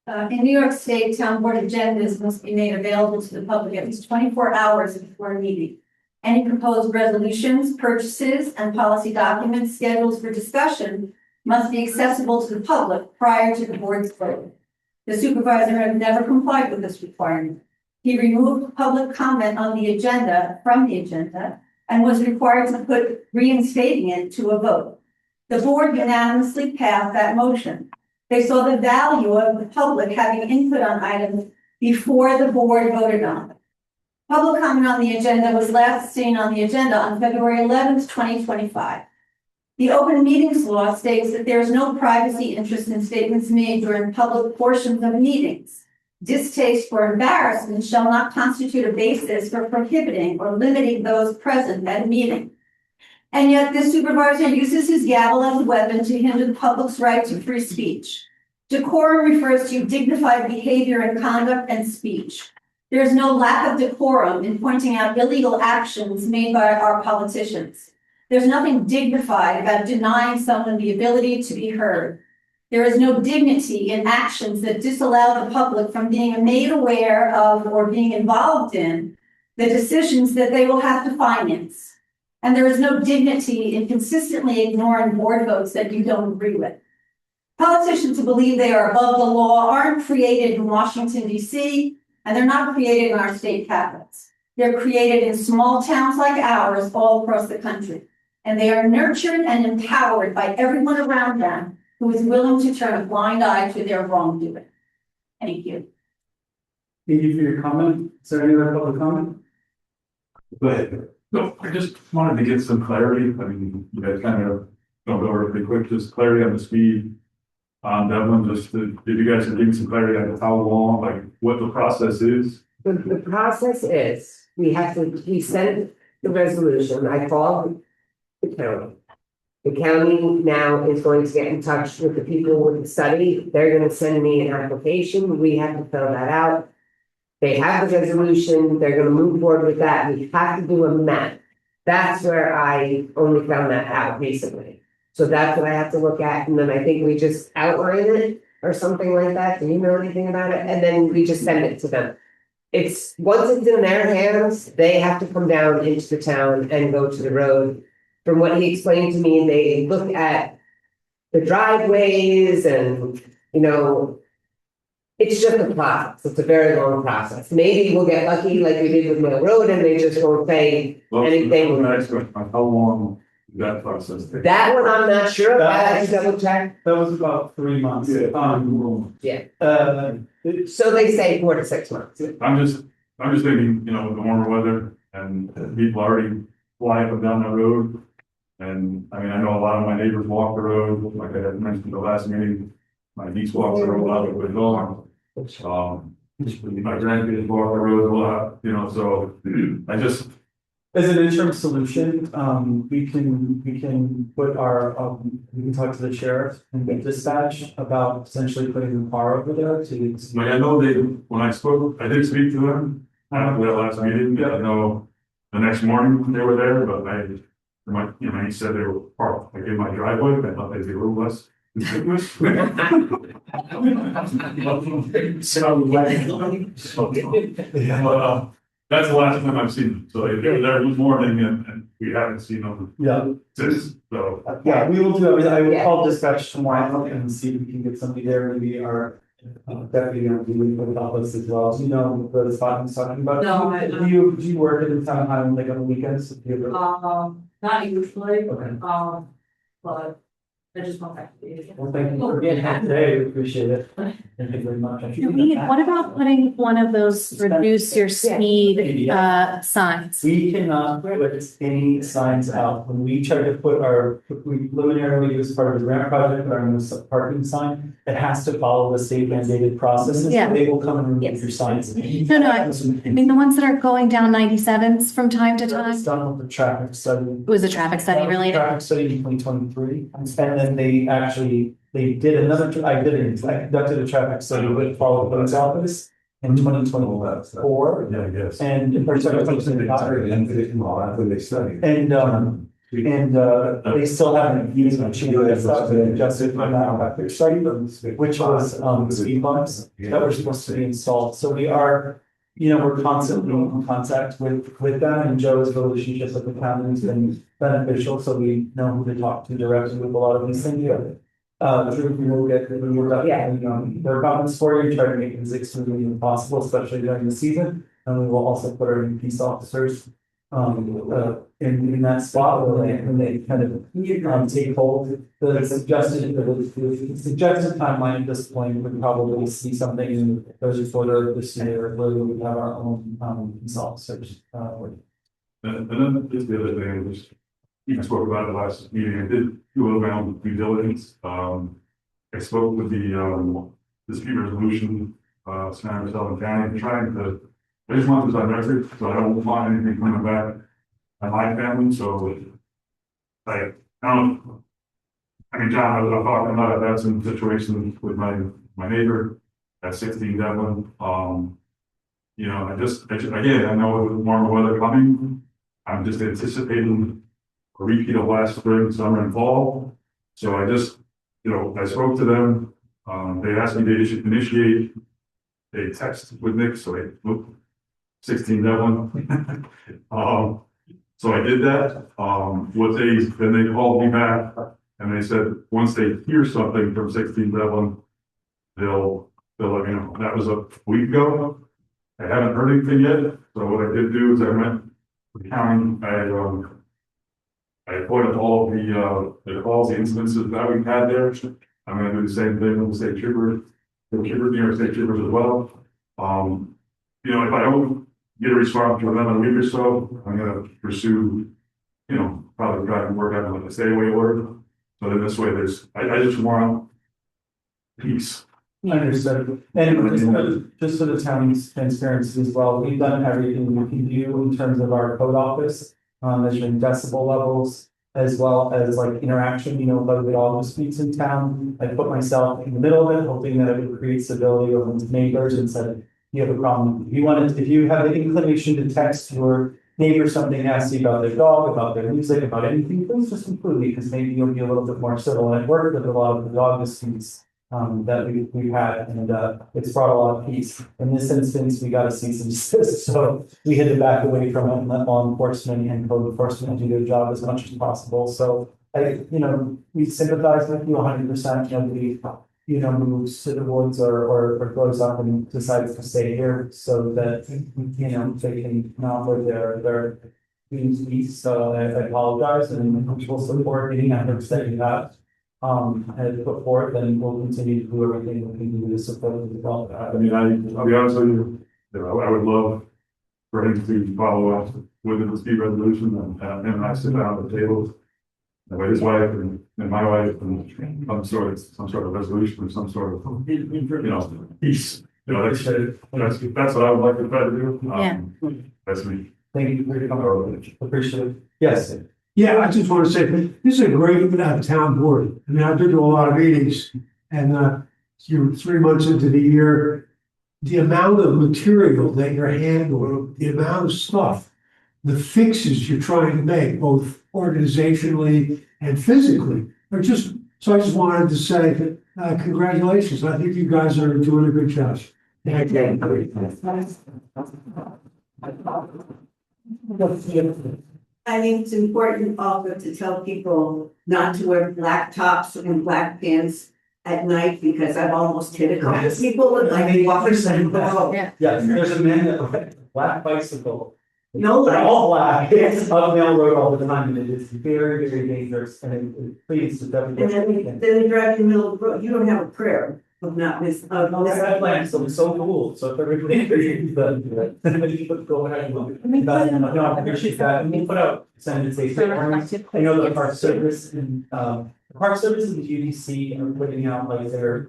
In New York State, town board agendas must be made available to the public at least 24 hours before a meeting. Any proposed resolutions, purchases, and policy documents scheduled for discussion must be accessible to the public prior to the board's vote. The supervisor has never complied with this requirement. He removed public comment on the agenda from the agenda and was required to put reinstating it to a vote. The board unanimously passed that motion. They saw the value of the public having input on items before the board voted on it. Public comment on the agenda was last seen on the agenda on February 11th, 2025. The open meetings law states that there is no privacy interest in statements made during public portions of meetings. Distaste or embarrassment shall not constitute a basis for prohibiting or limiting those present at a meeting. And yet the supervisor uses his gavel as a weapon to hinder the public's right to free speech. Decorum refers to dignified behavior and conduct and speech. There is no lack of decorum in pointing out illegal actions made by our politicians. There's nothing dignified about denying someone the ability to be heard. There is no dignity in actions that disallow the public from being made aware of or being involved in the decisions that they will have to finance. And there is no dignity in consistently ignoring board votes that you don't agree with. Politicians who believe they are above the law aren't created in Washington, D.C., and they're not created in our state capitals. They're created in small towns like ours all across the country. And they are nurtured and empowered by everyone around them who is willing to turn a blind eye to their wrongdoing. Thank you. Thank you for your comment. Is there any other public comment? But no, I just wanted to get some clarity. I mean, you guys kind of don't go over it pretty quick, just clarity on the speed. On that one, just to give you guys some clarity on how long, like what the process is. The process is, we send the resolution, I call the county. The county now is going to get in touch with the people with the study. They're gonna send me an application. We have to fill that out. They have the resolution. They're gonna move forward with that. We have to do a map. That's where I only found that out recently. So that's what I have to look at. And then I think we just outline it or something like that. Do you know anything about it? And then we just send it to them. It's, once it's in their hands, they have to come down into the town and go to the road. From what he explained to me, they look at the driveways and, you know, it's just a process. It's a very long process. Maybe we'll get lucky like we did with Mill Road and they just won't say anything. How long is that process? That one I'm not sure about. I have to double check. That was about 3 months. So they say 4 to 6 months. I'm just thinking, you know, with the warmer weather and people already flying up and down the road. And I mean, I know a lot of my neighbors walk the road, like I had mentioned in the last meeting, my niece walks the road a lot with dog. My grandkids walk the road a lot, you know, so I just. As an interim solution, we can put our, we can talk to the sheriff and the dispatch about potentially putting the car over there to. Like I know when I spoke, I did speak to them after that last meeting. I know the next morning they were there, but he said they were parked like in my driveway. I thought they'd be a little less. That's the last time I've seen them. So they were there this morning and we haven't seen them. Yeah. Since, so. Yeah, we will do everything. I will call dispatch tomorrow and see if we can get somebody there. Maybe our deputy or we will help us as well. Do you know the spot I'm talking about? No, Do you work in the town hall like on the weekends? not usually, Okay. but I just want that to be. Well, thank you for being here today. We appreciate it. Thank you very much. What about putting one of those reduce your speed signs? We cannot put any signs out. When we try to put we preliminarily do as part of the grant project, our parking sign, it has to follow the state mandated processes. Yeah. They will come and remove your signs. No, I mean, the ones that are going down 97s from time to time. It's done with the traffic study. It was a traffic study related. Traffic study in 2023, and then they did another, I conducted a traffic study with Paul Bowen's office in 2024. Yeah, I guess. And in particular, they still haven't used my stuff and adjusted for that traffic study, which was speed bumps that were supposed to be installed. So we are, we're constantly in contact with them, and Joe's relationship with the county has been beneficial, so we know who to talk to directly with a lot of these things. We will definitely, their comments for you, try to make it as extremely as possible, especially during the season. And we will also put our new peace officers in that spot when they kind of, take hold. The suggested timeline at this point would probably see something in those quarter this year where we would have our own, consult search, And then just the other thing, I just, you spoke about it last meeting, I did do a little round of due diligence. I spoke with the dispute resolution, Santa Sullivan County, trying to, I just want this on record, so I don't want anything coming back on my family, so I don't, I mean, John, I was talking about, I've had some situations with my neighbor at 16 Devlin. You know, again, I know with warmer weather coming, I'm just anticipating a repeat of last spring, summer and fall. So I just, you know, I spoke to them, they asked me to initiate a text with Nick, so I, 16 Devlin. So I did that, then they called me back and they said, once they hear something from 16 Devlin, they'll let me know. That was a week ago. I haven't heard anything yet, so what I did do is I went to the county, I avoided all of the calls, the incidences that we've had there. I'm gonna do the same thing with the state troopers, New York State troopers as well. You know, if I don't get a response from them in a week or so, I'm gonna pursue, you know, probably try to work out like a stay away order. So then this way I just want peace. Understood. And just for the town's transparency as well, we've done everything we can do in terms of our code office, measuring decibel levels, as well as like interaction, you know, with all the disputes in town. I put myself in the middle of it, hoping that it would create civility with neighbors and said, you have a problem. If you have the inclination to text your neighbor something nasty about their dog, about their music, about anything, please just include me, because maybe you'll be a little bit more civil. And I've worked with a lot of the dog disputes that we've had, and it's brought a lot of peace. In this instance, we got to cease and desist, so we had to back away from it and let law enforcement and code enforcement do their job as much as possible. So we sympathize with you 100%. Nobody, moves to the woods or goes up and decides to stay here so that they can not live their peace. So I apologize, and we'll support any efforts that you have. Had put forth, and we'll continue to do everything we can do to support the development. I mean, I'll be honest with you, I would love for him to follow up with the dispute resolution and him and I sit down at the table. That way his wife and my wife and some sort of resolution or some sort of, peace. That's what I would like to try to do. That's me. Thank you for your comment. Appreciate it. Yes. Yeah, I just want to say, this is a great town board. I mean, I've been to a lot of meetings, and you're 3 months into the year. The amount of material that you're handling, the amount of stuff, the fixes you're trying to make, both organizationally and physically, are just, so I just wanted to say, congratulations. I think you guys are doing a good job. Thank you. I think it's important also to tell people not to wear black tops and black pants at night, because I've almost hit a couple of people with like walkers and Yes, there's a man that rides a black bicycle. no They're lights. all black. It's up Mail Road all the time, and it is very, very dangerous, and it please to And then they drive in the middle of the road. You don't have a prayer of not this. I plan, so it's so cool, so if everybody agrees, but you could go ahead and look. But, no, I appreciate that, and we'll put out sanitation. I know the Park Service and, the Park Service and the UDC are putting out like their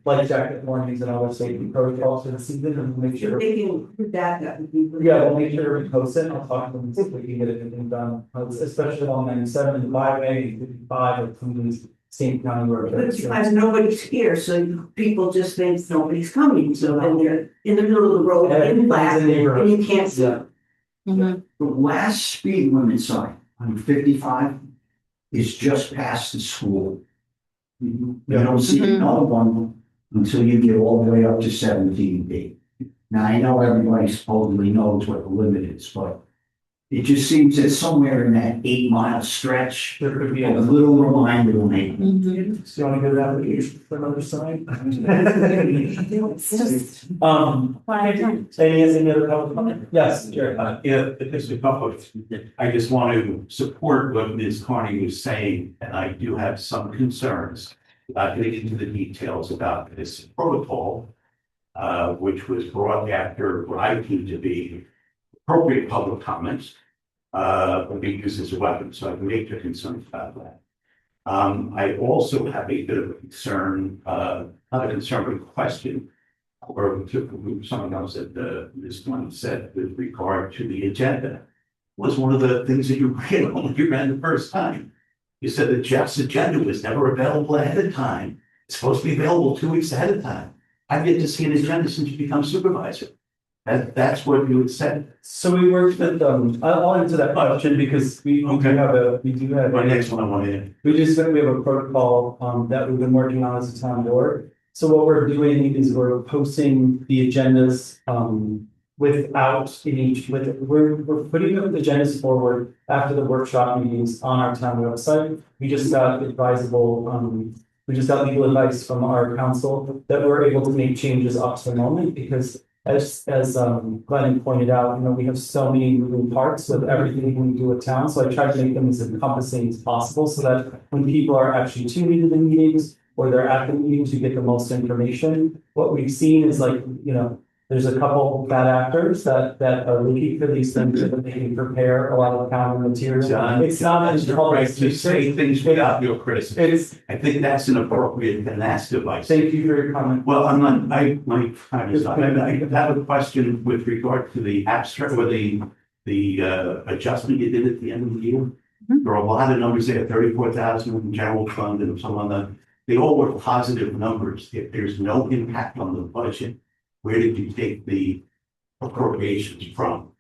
life jacket warnings and other safety protocols for the season, and we'll make sure. They can put that would be. Yeah, we'll make sure we post it, I'll talk to them, see if we can get anything done, especially along 97 and 5A, 55, or some of these same county roads. But nobody's here, so people just think nobody's coming, so then they're in the middle of the road in black, and you can't see. The last speed limit sign on 55 is just past the school. You don't see another one until you get all the way up to 17B. Now, I know everybody supposedly knows what the limit is, but It just seems that somewhere in that 8 mile stretch, There could be a a little reminder will make. So you want to go to application for another sign? Any other public comment? Yes, Jerry. Yeah, Mr. Public, I just want to support what Ms. Carney was saying, and I do have some concerns about getting into the details about this protocol, which was brought after what I deem to be appropriate public comments, but being used as a weapon, so I have major concerns about that. I also have a bit of a concern, not a concern, but a question, or someone else that Ms. Carney said with regard to the agenda. Was one of the things that you ran when you ran the first time. You said that Jeff's agenda was never available ahead of time. It's supposed to be available 2 weeks ahead of time. I've yet to see an agenda since you become supervisor. That's what you had said. So we worked with, I'll answer that question because we do have. My next one I want to. We have a protocol, that we've been working on as a town board. So what we're doing is we're posting the agendas, we're putting the agendas forward after the workshop meetings on our town website. We just got legal advice from our council that we're able to make changes up to the moment because as Glenn pointed out, we have so many moving parts with everything we do with town. So I try to make them as encompassing as possible so that when people are actually tuning into the meetings or they're at the meetings, you get the most information. What we've seen is there's a couple bad actors that are looking for these things so that they can prepare a lot of counter material. John, It's not as right to say things without your criticism. I think that's an appropriate finesse device. Thank you for your comment. Well, I'm not, my time is up. I have a question with regard to the abstract or the adjustment you did at the end of the year. There are a lot of numbers there, 34,000 in general fund and some on they all were positive numbers. If there's no impact on the budget, where did you take the appropriations from?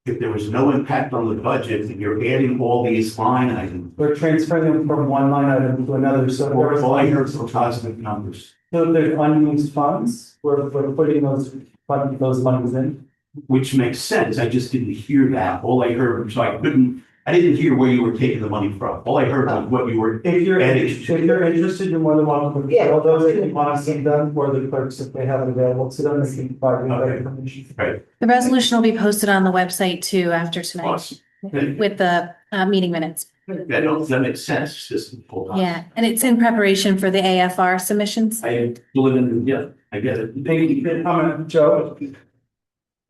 If there was no impact on the budget, and you're adding all these line items. We're transferring them from one line item to another, so All I heard were positive numbers. So if there's unused funds, we're putting those monies in. Which makes sense, I just didn't hear that, all I heard, so I didn't hear where you were taking the money from, all I heard was what you were If you're adding. interested, you're more than welcome to Yeah. all those that you want to see them, or the clerks, if they have it available to them, they can provide you that Okay. information. Right, The resolution will be posted on the website too after tonight awesome. That with the meeting minutes. makes sense, just hold on. Yeah, and it's in preparation for the AFR submissions. I live in, yeah, I get it. Thank you for your comment, Joe.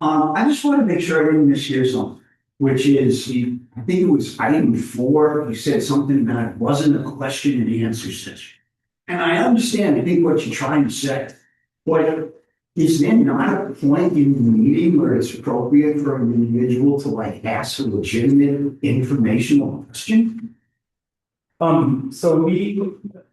I just want to make sure I didn't mishear something, which is, I think it was item 4, you said something that it wasn't a question and answer session. And I understand, I think what you're trying to say, but is there not a point in the meeting where it's appropriate for an individual to ask a legitimate informational question? So we,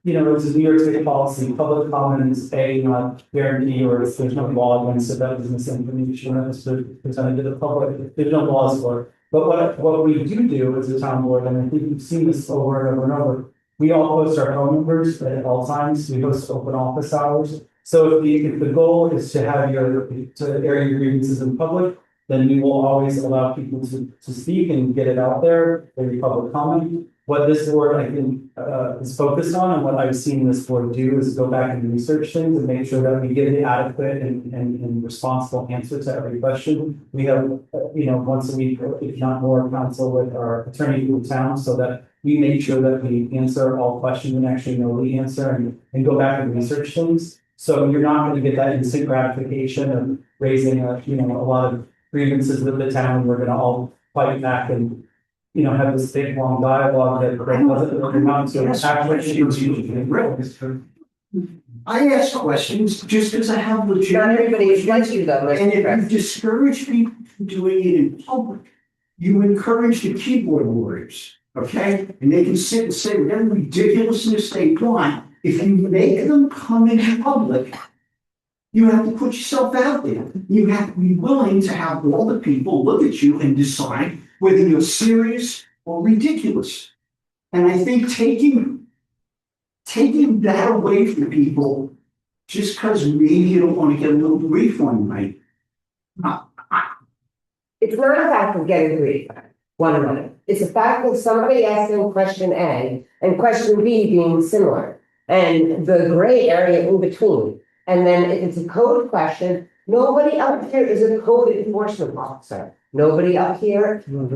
it's a New York State policy, public comment is not guarantee or if there's no law against it, that is misinformation that's presented to the public. There's no laws for it. But what we do as a town board, and I think we've seen this over and over and over, we all post our phone numbers at all times. We host open office hours. So if the goal is to air your grievances in public, then we will always allow people to speak and get it out there, every public comment. What this board, I think, is focused on, and what I've seen this board do is go back and research things and make sure that we give the adequate and responsible answer to every question. We have, once a week, if not more, counsel with our attorney for the town so that we make sure that we answer all questions and actually know the answer and go back and research things. So you're not going to get that instant gratification of raising a lot of grievances with the town. We're going to all fight back and have this big long dialogue that doesn't really amount to actually. I ask questions just because I have legitimate. Not everybody is like you though, And Mr. if you President. discourage people from doing it in public, you encourage the keyboard warriors, okay? And they can sit and say whatever ridiculousness they want. If you make them come in public, you have to put yourself out there. You have to be willing to have all the people look at you and decide whether you're serious or ridiculous. And I think taking that away from people just because maybe you don't want to get a little grief one night. It's not a fact of getting grief. one another. It's the fact that somebody asking question A and question B being similar, and the gray area in between. And then if it's a code question, nobody up here is a code enforcement officer. Nobody up here has. You have.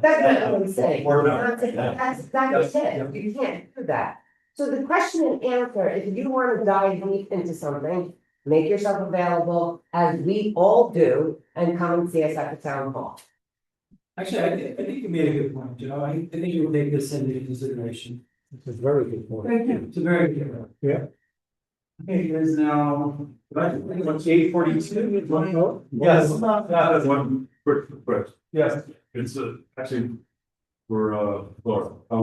That's not what I'm saying. Or not. That's it. You can't do that. So the question and answer, if you want to dive deep into something, make yourself available as we all do and come and see us at the town hall. Actually, I think you made a good point, Joe. I think you will take this into consideration. It's a very good point. Thank you. It's a very good point. Yeah. Okay, it is now, what's 8:42? Yes. Yes. That's one quick. Yes. It's actually for Laura. I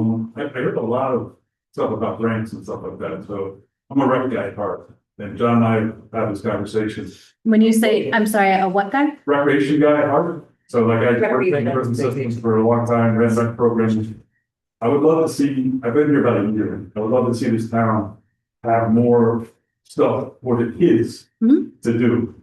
heard a lot of stuff about grants and stuff like that, so I'm a rec guy at heart. And John and I have this conversation. When you say, I'm sorry, a what guy? Recreation guy at heart. So like I worked in prison systems for a long time, ran rec programs. I would love to see, I've been here about a year. I would love to see this town have more stuff for the kids to do.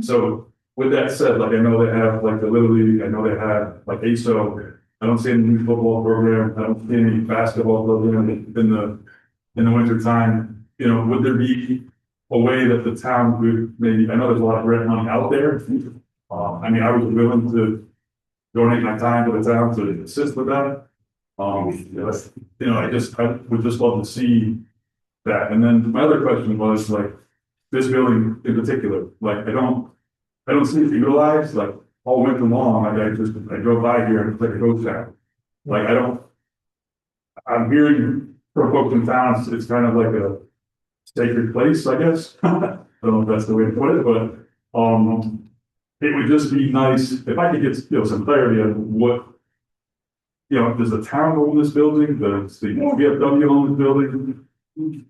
So with that said, like I know they have like the Little League, I know they have like ASO. I don't see any new football program. I don't see any basketball program in the winter time. You know, would there be a way that the town could maybe, I know there's a lot of grant money out there. I mean, I was willing to donate my time to the town to assist with that. You know, I would just love to see that. And then my other question was like, this building in particular, like I don't see it utilized like all winter long. Like I drove by here and it's like a ghost town. Like I'm hearing from folks in towns, it's kind of like a sacred place, I guess. I don't know if that's the way to put it, but it would just be nice if I could get, you know, some clarity on what, you know, does the town own this building? Does the VFW own this building?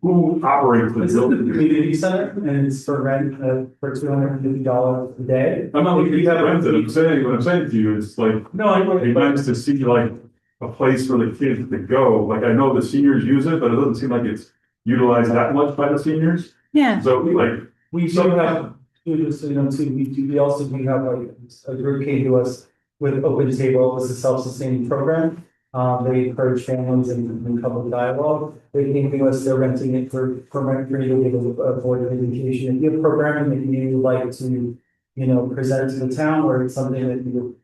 Who operates the This is the building? community center and it's for rent for $250 a day. I'm not looking to rent it. What I'm saying to you is like, No, I it'd be nice to see like a place for the kids to go. Like I know the seniors use it, but it doesn't seem like it's utilized that much by the seniors. Yeah. So like, we do have, just so you know, too, we also have like a group came to us with Open Table as a self-sustaining program. They encourage families in public dialogue. They came to us, they're renting it for rent free to give a board of education and give programming that you like to, you know, present to the town, or it's something that you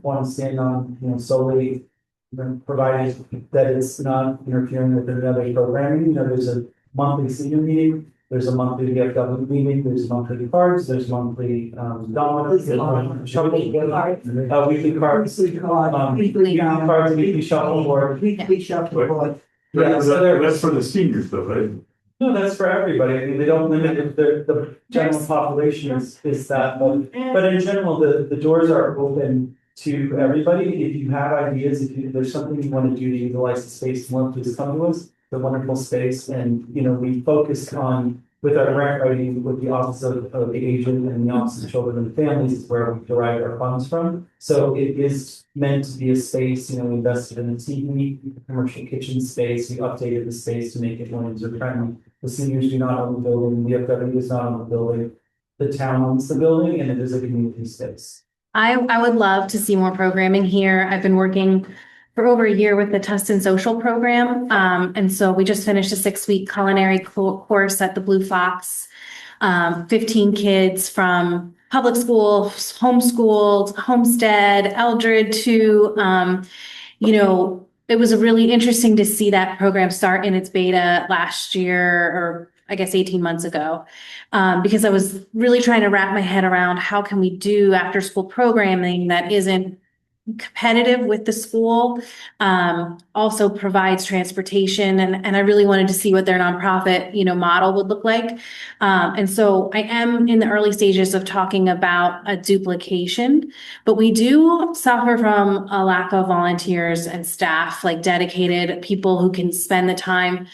want to stand on, solely, provided that it's not interfering with another programming. You know, there's a monthly senior meeting, there's a monthly VFW meeting, there's monthly cards, there's monthly dominoes, weekly cards, weekly shuffleboard. Weekly shuffleboard. Yeah, so that's for the seniors though, right? no, that's for everybody. I mean, they don't limit it, the general population is that, but in general, the doors are open to everybody. If you have ideas, if there's something you want to do to utilize the space more, please come to us. The wonderful space, and we focus on with our grant writing with the Office of the Aged and the Office of Children and Families is where we derive our funds from. So it is meant to be a space, we invested in a TV, commercial kitchen space, we updated the space to make it more user friendly. The seniors do not own the building, the VFW does not own the building, the town owns the building, and it is a community space. I would love to see more programming here. I've been working for over a year with the Tustin Social Program. And so we just finished a 6-week culinary course at the Blue Fox. 15 kids from public school, homeschooled, Homestead, Eldred to, it was really interesting to see that program start in its beta last year, or I guess 18 months ago, because I was really trying to wrap my head around how can we do after school programming that isn't competitive with the school, also provides transportation. And I really wanted to see what their nonprofit, model would look like. And so I am in the early stages of talking about a duplication, but we do suffer from a lack of volunteers and staff, like dedicated people who can spend the time,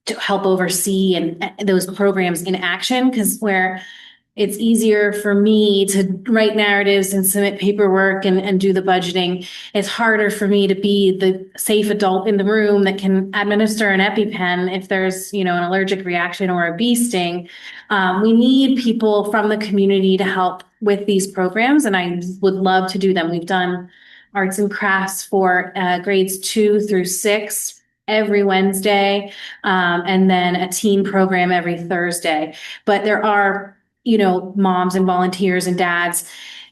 to help oversee and those programs in action, because where it's easier for me to write narratives and submit paperwork and do the budgeting. It's harder for me to be the safe adult in the room that can administer an EpiPen if there's, an allergic reaction or a bee sting. We need people from the community to help with these programs, and I would love to do them. We've done arts and crafts for grades 2 through 6 every Wednesday, and then a teen program every Thursday. But there are, moms and volunteers and dads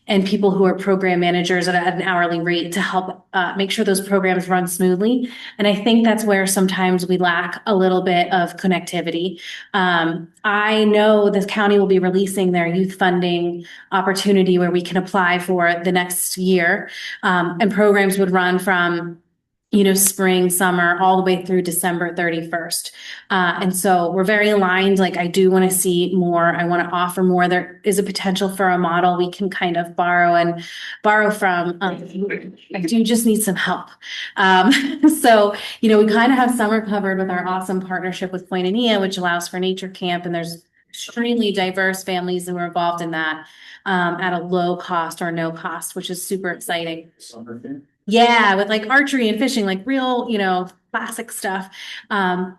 and people who are program managers at an hourly rate to help make sure those programs run smoothly. And I think that's where sometimes we lack a little bit of connectivity. I know the county will be releasing their youth funding opportunity where we can apply for the next year. And programs would run from spring, summer, all the way through December 31st. And so we're very aligned. Like, I do want to see more. I want to offer more. There is a potential for a model we can kind of borrow from. I do just need some help. So, we kind of have summer covered with our awesome partnership with Koinonia, which allows for nature camp. And there's extremely diverse families that were involved in that at a low cost or no cost, which is super exciting. Summer camp? Yeah, with like archery and fishing, like real, classic stuff. And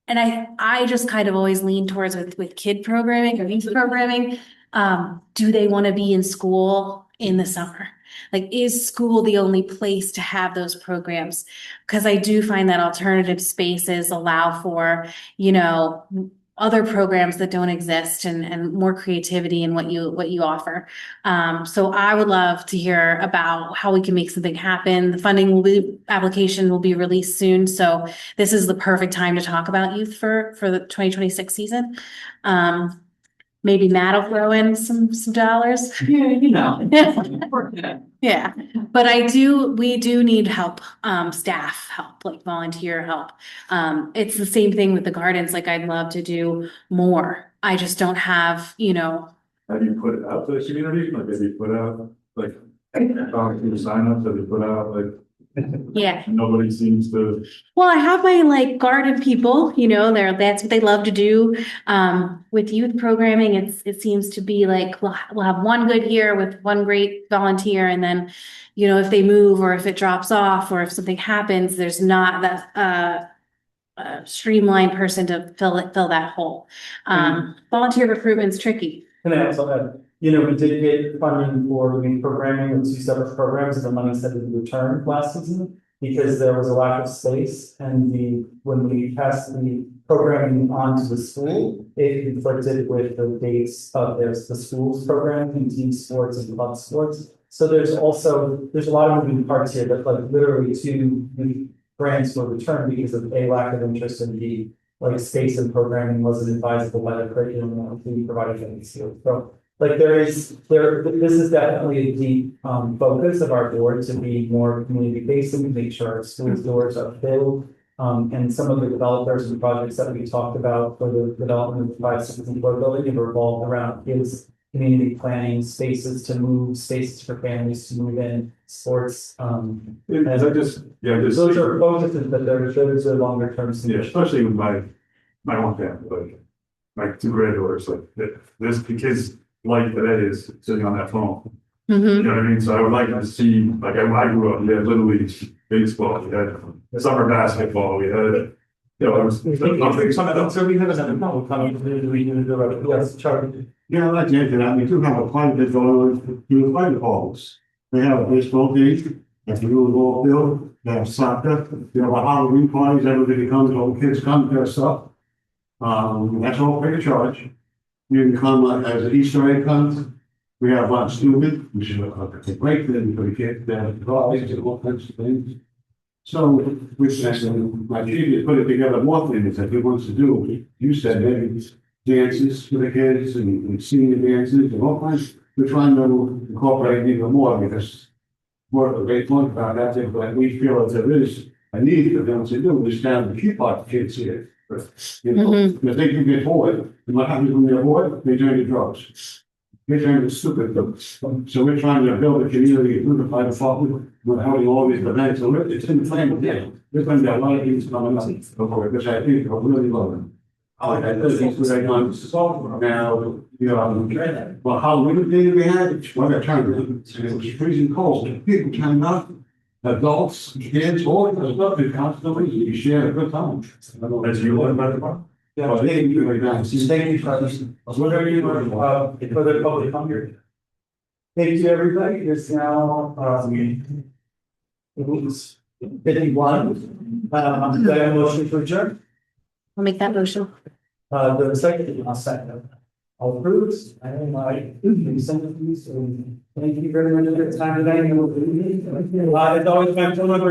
I just kind of always lean towards with kid programming or youth programming. Do they want to be in school in the summer? Like, is school the only place to have those programs? Because I do find that alternative spaces allow for, other programs that don't exist and more creativity in what you offer. So I would love to hear about how we can make something happen. The application will be released soon. So this is the perfect time to talk about youth for the 2026 season. Maybe Matt will throw in some dollars. Yeah, but we do need help, staff help, like volunteer help. It's the same thing with the gardens. Like, I'd love to do more. I just don't have, Have you put it out to the community? Like, have you put out, like, sign ups, have you put out, like, yeah. nobody seems to. Well, I have my like garden people, that's what they love to do. With youth programming, it seems to be like, we'll have one good year with one great volunteer. And then, if they move or if it drops off or if something happens, there's not that, streamlined person to fill that hole. Volunteer recruitment's tricky. And I also had, we did get funding for youth programming with 2 separate programs, and the money said to be returned last season because there was a lack of space. And when we passed the programming onto the school, it conflicted with the dates of the school's program and team sports and club sports. So there's a lot of moving parts here, but like literally 2 grants were returned because of A, lack of interest, and B, like space and programming wasn't advisable by the curriculum that we provided in this year. So like this is definitely a deep focus of our board to be more community facing, to make sure our schools doors are filled. And some of the developers and projects that we talked about for the development of the 5-6 floor building have revolved around kids, community planning, spaces to move, spaces for families to move in, sports. Those are focuses, but those are longer term. Yeah, especially with my own family, like my 2 granddaughters, like the kids' life today is sitting on that phone. Mm-hmm. You know what I mean? So I would like to see, like, I grew up, we had Little League baseball, we had summer basketball, we had, So we have another model coming to yes, Charlie. Yeah, I'd like to add to that. We do have a private going to private halls. They have a baseball game, that's a little ball field, they have soccer, they have a Halloween parties, everybody comes, all the kids come, dress up. That's all free of charge. You can come as an Easter egg hunt. We have one stupid, which is a great thing for the kids, they have drawings and all kinds of things. So, which my chief has put it together more things that he wants to do. You said maybe dances for the kids and senior dances and all kinds. We're trying to incorporate even more because more of the great point about that is that we feel that there is a need for them to do is down to keep our kids here. Because they can get bored, and what happens when they're bored? They turn to drugs. They turn to stupid things. So we're trying to build a community, unify the public, we're having all these events, so it's in the flame of day. There's going to be a lot of things coming up, which I think are really low. I think we're going to now, well, Halloween day we had, what I turned it was freezing cold. People turned up, adults, kids, all the stuff, they constantly, you share a good time. as you learn about the. Yeah, thank you very much. Thank you for this. What are you, for the public hunger? Thank you, everybody. It's now, it was 51. Do I have a motion to adjourn? I'll make that motion. The second, I'll second. All approved, I am like, thank you very much for your time today. It's always been